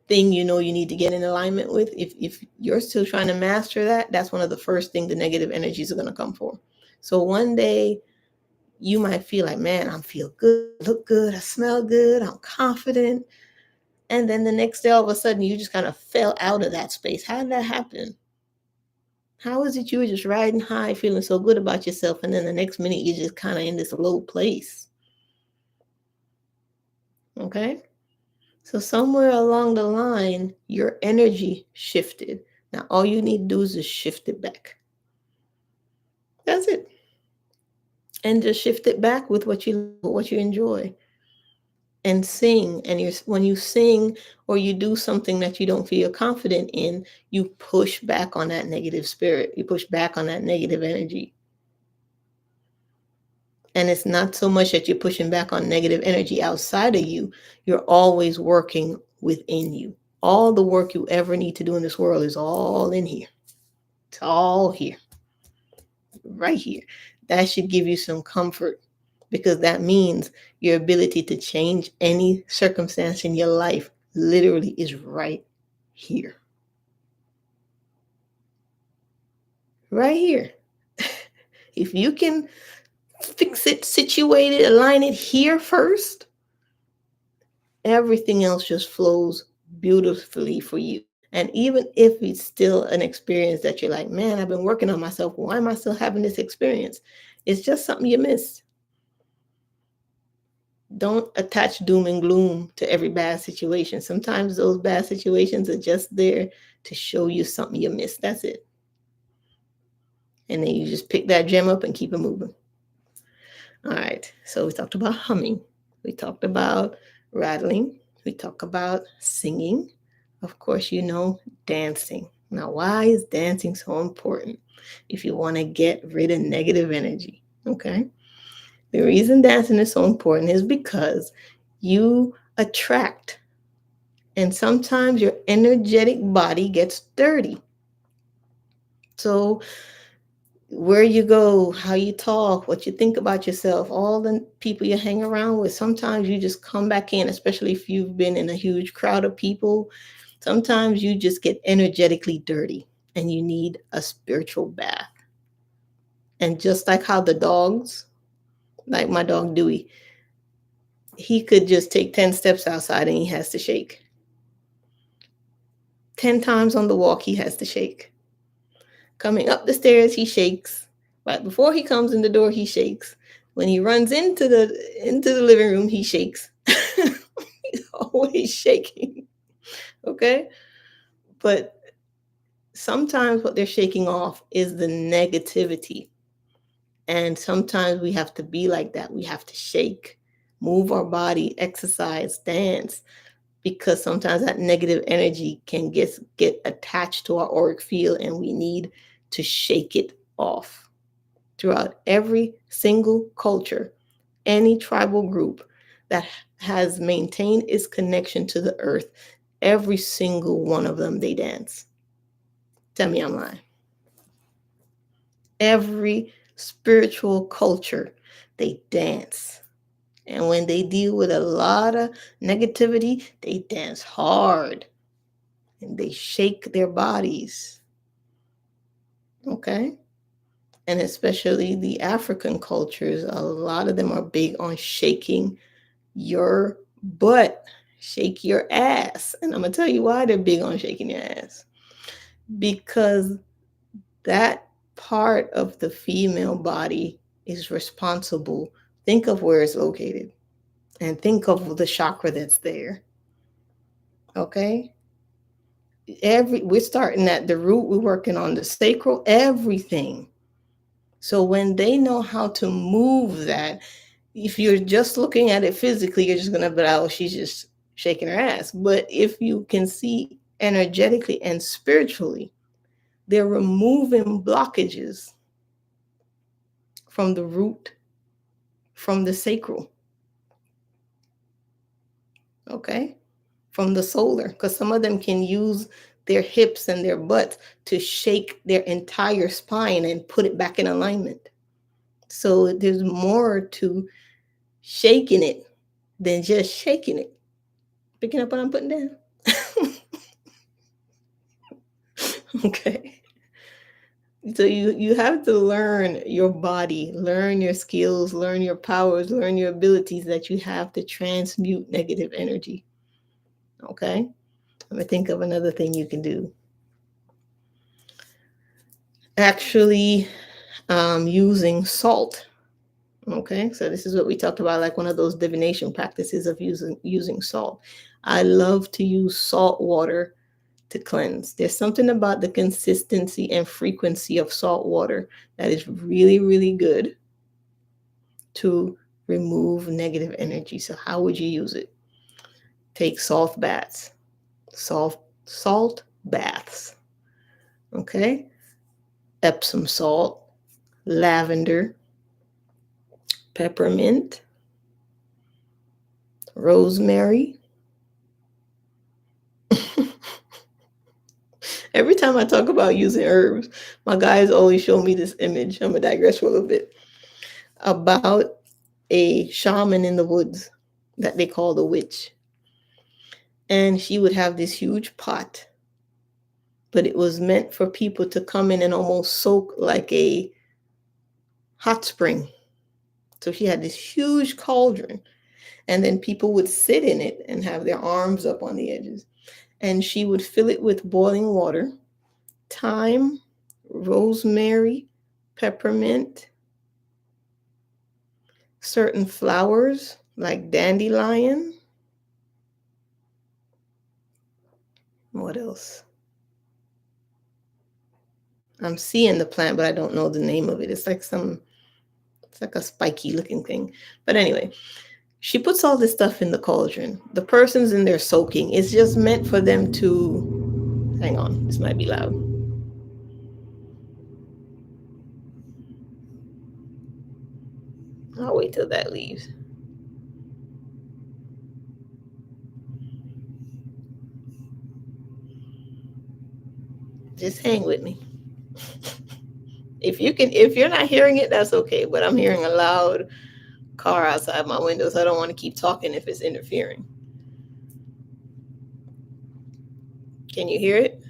thing you need to get in alignment with. If you're still trying to master that, that's one of the first things the negative energies are going to come for. So one day you might feel like, man, I feel good, look good, I smell good, I'm confident. And then the next day, all of a sudden, you just kind of fell out of that space. How did that happen? How is it you were just riding high, feeling so good about yourself, and then the next minute you're just kind of in this low place? Okay? So somewhere along the line, your energy shifted. Now, all you need to do is just shift it back. That's it. and just shift it back with what you love, what you enjoy, and sing. And when you sing or you do something that you don't feel confident in, you push back on that negative spirit, you push back on that negative energy. And it's not so much that you're pushing back on negative energy outside of you, you're always working within you. All the work you ever need to do in this world is all in here. It's all here, right here. That should give you some comfort, because that means your ability to change any circumstance in your life literally is right here. Right here. If you can fix it, situate it, align it here first, everything else just flows beautifully for you. And even if it's still an experience that you're like, man, I've been working on myself, why am I still having this experience? It's just something you missed. Don't attach doom and gloom to every bad situation. Sometimes those bad situations are just there to show you something you missed. That's it. And then you just pick that gem up and keep it moving. All right. So we talked about humming. We talked about rattling. We talked about singing. Of course, dancing. Now, why is dancing so important if you want to get rid of negative energy? Okay. The reason dancing is so important is because you attract, and sometimes your energetic body gets dirty. So, where you go, how you talk, what you think about yourself, all the people you hang around with, sometimes you just come back in, especially if you've been in a huge crowd of people. Sometimes you just get energetically dirty and you need a spiritual bath. And just like how the dogs, like my dog Dewey, he could just take 10 steps outside and he has to shake. 10 times on the walk, he has to shake. Coming up the stairs, he shakes. Right before he comes in the door, he shakes. When he runs into the living room, he shakes. He's always shaking. Okay? But sometimes what they're shaking off is the negativity. And sometimes we have to be like that. We have to shake, move our body, exercise, dance, because sometimes that negative energy can get attached to our auric field, and we need to shake it off. Throughout every single culture, any tribal group that has maintained its connection to the earth, every single one of them, they dance. Tell me I'm lying. Every spiritual culture, they dance. And when they deal with a lot of negativity, they dance hard and they shake their bodies. Okay? And especially the African cultures, a lot of them are big on shaking your butt, shake your ass. And I'm going to tell you why they're big on shaking your ass. Because that part of the female body is responsible. Think of where it's located and think of the chakra that's there. Okay? We're starting at the root, we're working on the sacral, everything. So when they know how to move that, if you're just looking at it physically, you're just gonna be like, oh, she's just shaking her ass. But if you can see energetically and spiritually, they're removing blockages from the root, from the sacral, okay, from the solar, because some of them can use their hips and their butts to shake their entire spine and put it back in alignment. So there's more to shaking it than just shaking it. Picking up what I'm putting down? Okay. So you have to learn your body, learn your skills, learn your powers, learn your abilities that you have to transmute negative energy. Okay? Let me think of another thing you can do. Actually, using salt. Okay, so this is what we talked about, like one of those divination practices of using salt. I love to use salt water to cleanse. There's something about the consistency and frequency of salt water that is really, really good. to remove negative energy. So how would you use it? Take salt baths. Salt baths. Okay? Epsom salt, lavender, peppermint, rosemary. Every time I talk about using herbs, my guys always show me this image. I'm going to digress for a little bit. About a shaman in the woods that they call the witch. And she would have this huge pot, but it was meant for people to come in and almost soak like a hot spring. So she had this huge cauldron, and then people would sit in it and have their arms up on the edges. And she would fill it with boiling water, thyme, rosemary, peppermint, certain flowers like dandelion. What else? I'm seeing the plant, but I don't know the name of it. It's like a spiky looking thing. But anyway, she puts all this stuff in the cauldron. The person's in there soaking. It's just meant for them to, hang on, this might be loud. I'll wait till that leaves. Just hang with me. If you're not hearing it, that's okay. But I'm hearing a loud car outside my window, so I don't want to keep talking if it's interfering. Can you hear it?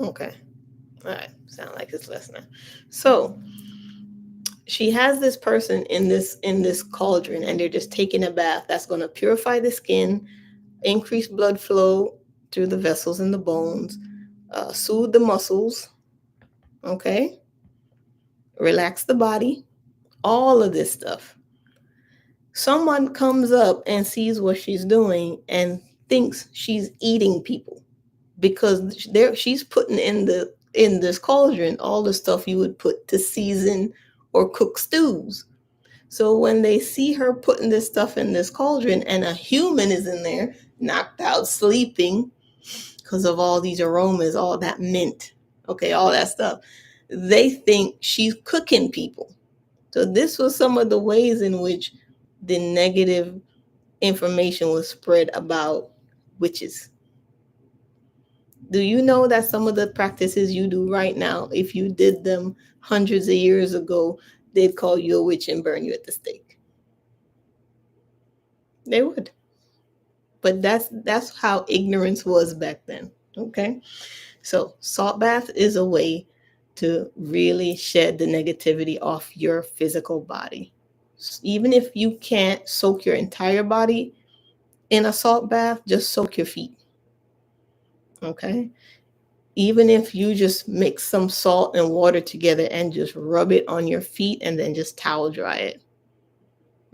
Okay. All right. Sound like it's less now. So she has this person in this cauldron, and they're just taking a bath that's going to purify the skin, increase blood flow through the vessels and the bones, soothe the muscles, okay, relax the body, all of this stuff. Someone comes up and sees what she's doing and thinks she's eating people, because she's putting in this cauldron all the stuff you would put to season or cook stews. So when they see her putting this stuff in this cauldron and a human is in there, knocked out, sleeping because of all these aromas, all that mint, okay, all that stuff, they think she's cooking people. So this was some of the ways in which the negative information was spread about witches. Do you know that some of the practices you do right now, if you did them hundreds of years ago, they'd call you a witch and burn you at the stake? They would. But that's how ignorance was back then. Okay. So salt bath is a way to really shed the negativity off your physical body. Even if you can't soak your entire body in a salt bath, just soak your feet. Okay. Even if you just mix some salt and water together and just rub it on your feet and then just towel dry it.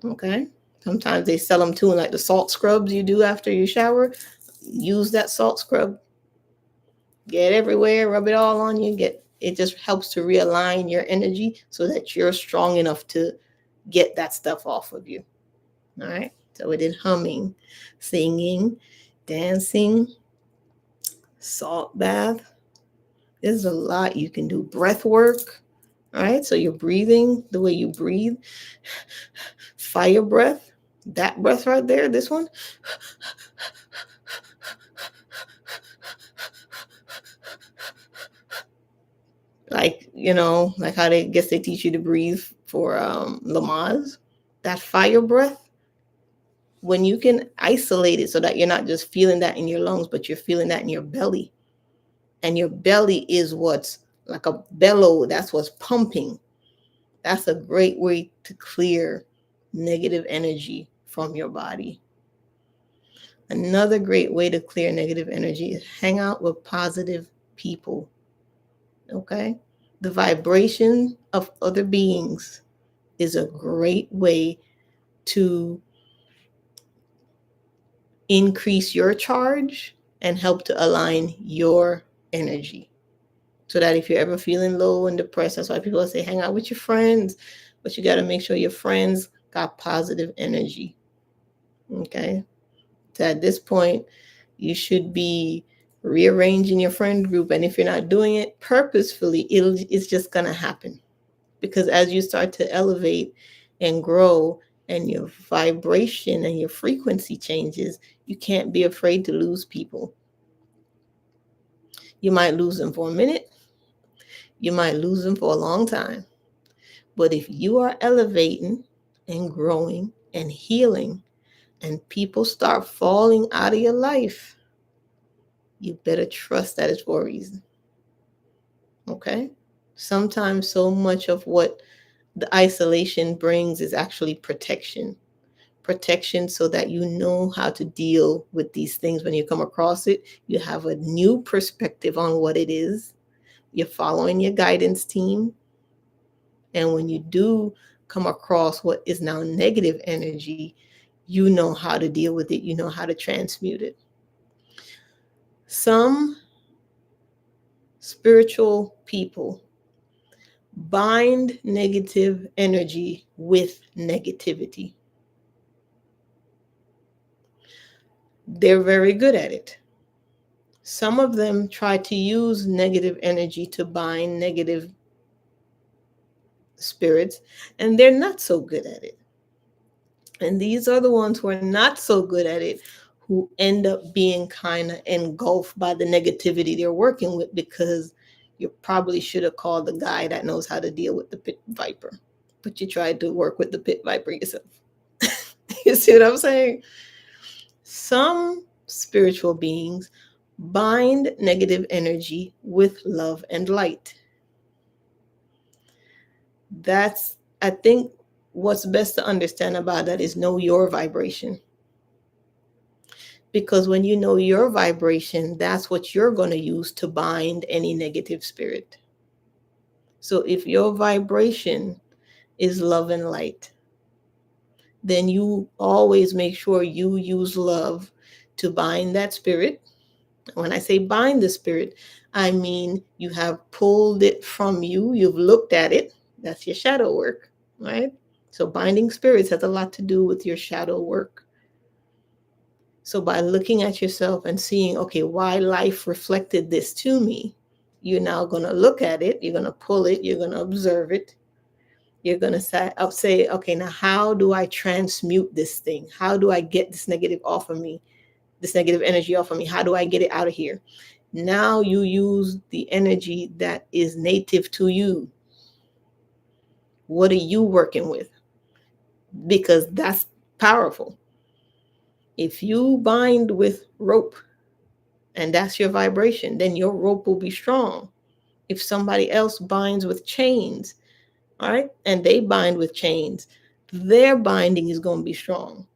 Okay. Sometimes they sell them too in like the salt scrubs you do after you shower. Use that salt scrub. Get everywhere, rub it all on you. It just helps to realign your energy so that you're strong enough to get that stuff off of you. All right. So we did humming, singing, dancing, salt bath. There's a lot you can do. Breath work. All right. So you're breathing the way you breathe. Fire breath. That breath right there, this one. Like, like how they teach you to breathe for Lamaze. That fire breath, when you can isolate it so that you're not just feeling that in your lungs, but you're feeling that in your belly. And your belly is what's like a bellow, that's what's pumping. That's a great way to clear negative energy from your body. Another great way to clear negative energy is hang out with positive people. Okay? The vibration of other beings is a great way to increase your charge and help to align your energy. So that if you're ever feeling low and depressed, that's why people say hang out with your friends, but you got to make sure your friends got positive energy. Okay. So at this point, you should be rearranging your friend group. And if you're not doing it purposefully, it's just going to happen. Because as you start to elevate and grow and your vibration and your frequency changes, you can't be afraid to lose people. You might lose them for a minute, you might lose them for a long time. But if you are elevating and growing and healing, and people start falling out of your life, you better trust that it's for a reason. Okay? Sometimes so much of what the isolation brings is actually protection. Protection so that you know how to deal with these things when you come across it. You have a new perspective on what it is. You're following your guidance team. And when you do come across what is now negative energy, you know how to deal with it. You know how to transmute it. Some spiritual people bind negative energy with negativity. They're very good at it. Some of them try to use negative energy to bind negative spirits, and they're not so good at it. And these are the ones who are not so good at it who end up being kind of engulfed by the negativity they're working with, because you probably should have called the guy that knows how to deal with the pit viper, but you tried to work with the pit viper yourself. You see what I'm saying? Some spiritual beings bind negative energy with love and light. That's, I think, what's best to understand about that is know your vibration. Because when you know your vibration, that's what you're going to use to bind any negative spirit. So if your vibration is love and light, then you always make sure you use love to bind that spirit. When I say bind the spirit, I mean you have pulled it from you, you've looked at it. That's your shadow work, right? So binding spirits has a lot to do with your shadow work. So by looking at yourself and seeing, okay, why life reflected this to me, you're now going to look at it, you're going to pull it, you're going to observe it. You're going to say, okay, now how do I transmute this thing? How do I get this negative off of me? This negative energy off of me? How do I get it out of here? Now you use the energy that is native to you. What are you working with? Because that's powerful. If you bind with rope and that's your vibration, then your rope will be strong. If somebody else binds with chains, all right, and they bind with chains, their binding is going to be strong.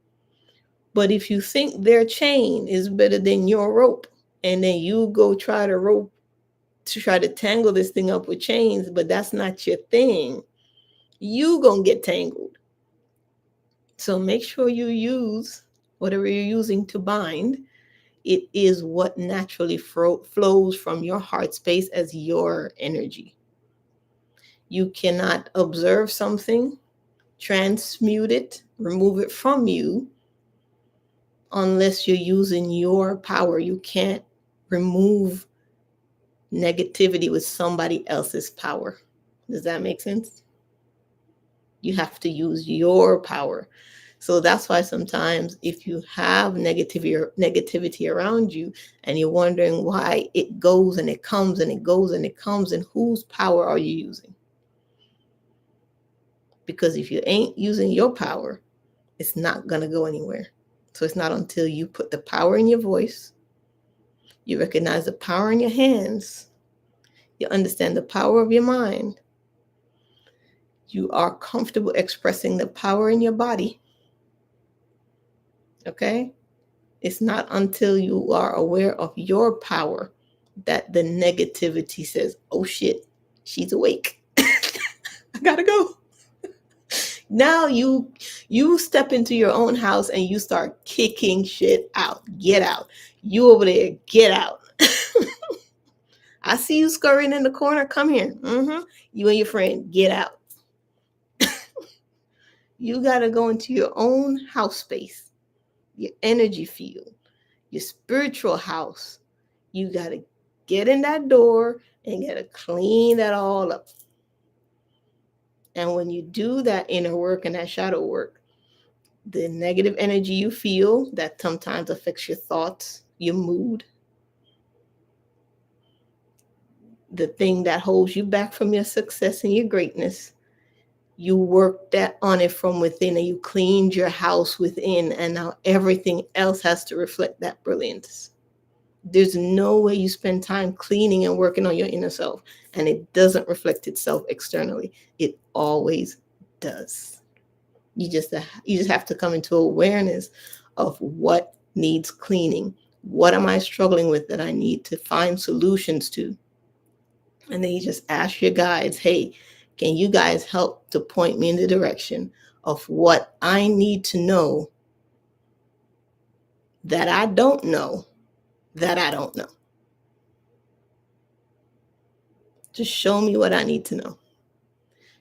But if you think their chain is better than your rope, and then you go try to tangle this thing up with chains, but that's not your thing, you gonna get tangled. So make sure you use whatever you're using to bind. It is what naturally flows from your heart space as your energy. You cannot observe something, transmute it, remove it from you, unless you're using your power. You can't remove negativity with somebody else's power. Does that make sense? You have to use your power. So that's why sometimes if you have negativity around you and you're wondering why it goes and it comes and it goes and it comes, and whose power are you using? Because if you ain't using your power, it's not going to go anywhere. So it's not until you put the power in your voice, you recognize the power in your hands, you understand the power of your mind, you are comfortable expressing the power in your body. Okay? It's not until you are aware of your power that the negativity says, oh shit, she's awake. I gotta go. Now you step into your own house and you start kicking shit out. Get out. You over there, get out. I see you scurrying in the corner. Come here. You and your friend, get out. You got to go into your own house space, your energy field, your spiritual house. You got to get in that door and got to clean that all up. And when you do that inner work and that shadow work, the negative energy you feel that sometimes affects your thoughts, your mood, the thing that holds you back from your success and your greatness, you worked that on it from within and you cleaned your house within, and now everything else has to reflect that brilliance. There's no way you spend time cleaning and working on your inner self and it doesn't reflect itself externally. It always does. You just have to come into awareness of what needs cleaning. What am I struggling with that I need to find solutions to? And then you just ask your guides, hey, can you guys help to point me in the direction of what I need to know that I don't know that I don't know? Just show me what I need to know.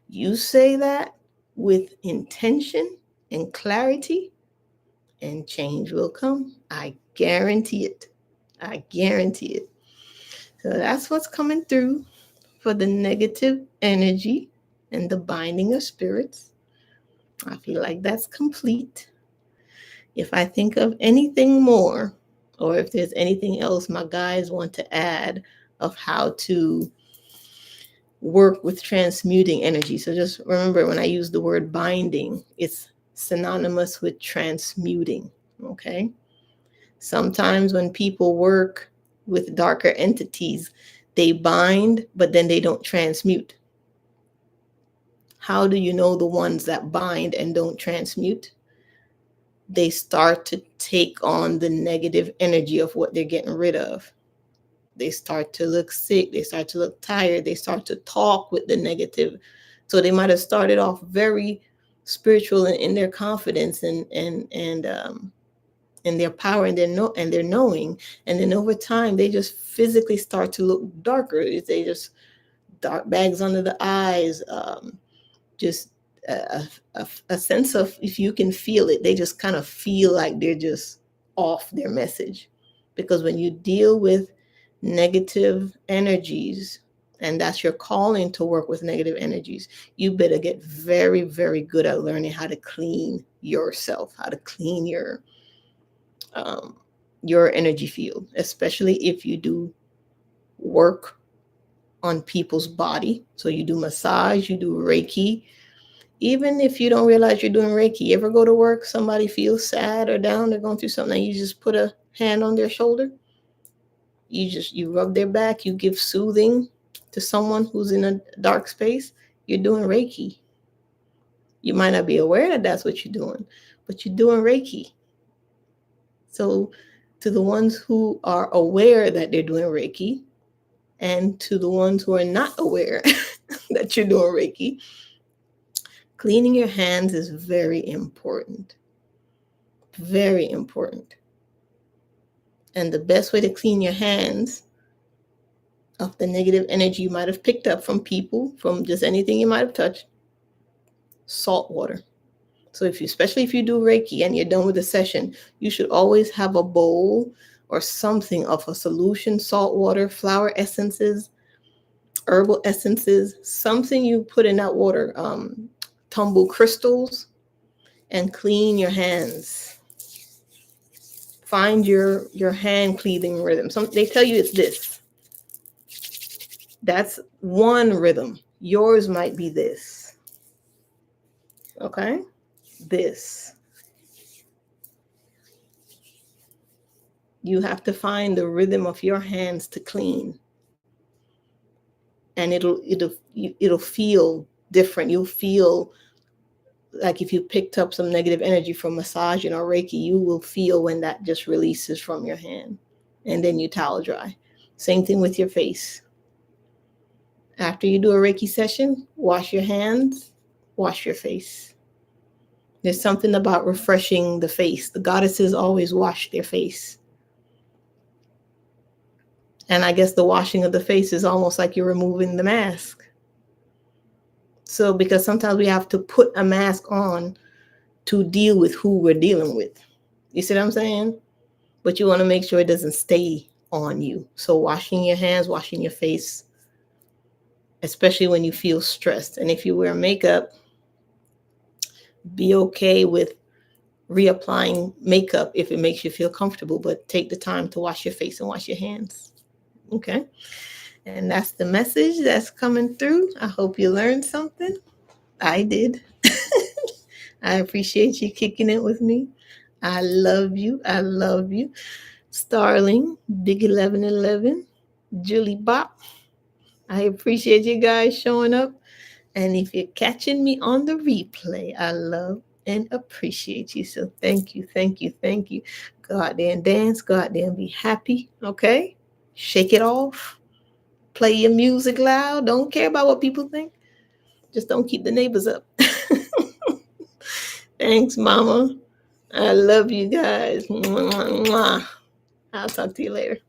You say that with intention and clarity, and change will come. I guarantee it. I guarantee it. So that's what's coming through for the negative energy and the binding of spirits. I feel like that's complete. If I think of anything more, or if there's anything else my guys want to add of how to work with transmuting energy. So just remember, when I use the word binding, it's synonymous with transmuting. Okay. Sometimes when people work with darker entities, they bind, but then they don't transmute. How do you know the ones that bind and don't transmute? They start to take on the negative energy of what they're getting rid of. They start to look sick. They start to look tired. They start to talk with the negative. So they might have started off very spiritual in their confidence and their power and their knowing, and then over time they just physically start to look darker. They just dark bags under the eyes, just a sense of, if you can feel it, they just kind of feel like they're just off their message. Because when you deal with negative energies, and that's your calling to work with negative energies, you better get very, very good at learning how to clean yourself, how to clean your energy field, especially if you do work on people's body. So you do massage, you do Reiki. Even if you don't realize you're doing Reiki, you ever go to work, somebody feels sad or down, they're going through something, and you just put a hand on their shoulder. You rub their back, you give soothing to someone who's in a dark space. You're doing Reiki. You might not be aware that that's what you're doing, but you're doing Reiki. So to the ones who are aware that they're doing Reiki, and to the ones who are not aware that you're doing Reiki, cleaning your hands is very important. Very important. And the best way to clean your hands of the negative energy you might have picked up from people, from just anything you might have touched, salt water. So especially if you do Reiki and you're done with the session, you should always have a bowl or something of a solution, salt water, flower essences, herbal essences, something you put in that water, tumble crystals, and clean your hands. Find your hand cleaving rhythm. They tell you it's this. That's one rhythm. Yours might be this. Okay? This. You have to find the rhythm of your hands to clean. And it'll feel different. You'll feel like if you picked up some negative energy from massaging or Reiki, you will feel when that just releases from your hand. And then you towel dry. Same thing with your face. After you do a Reiki session, wash your hands, wash your face. There's something about refreshing the face. The goddesses always wash their face. And I guess the washing of the face is almost like you're removing the mask. So, because sometimes we have to put a mask on to deal with who we're dealing with. You see what I'm saying? But you want to make sure it doesn't stay on you. So, washing your hands, washing your face, especially when you feel stressed. And if you wear makeup, be okay with reapplying makeup if it makes you feel comfortable, but take the time to wash your face and wash your hands. Okay. And that's the message that's coming through. I hope you learned something. I did. I appreciate you kicking it with me. I love you. I love you. Starling, Big 1111, Julie Bop. I appreciate you guys showing up. And if you're catching me on the replay, I love and appreciate you. So thank you, thank you, thank you. Go out there and dance. Go out there and be happy. Okay? Shake it off. Play your music loud. Don't care about what people think. Just don't keep the neighbors up. Thanks, Mama. I love you guys. Mwah, mwah, mwah. I'll talk to you later.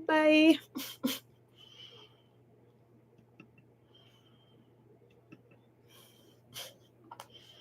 Bye.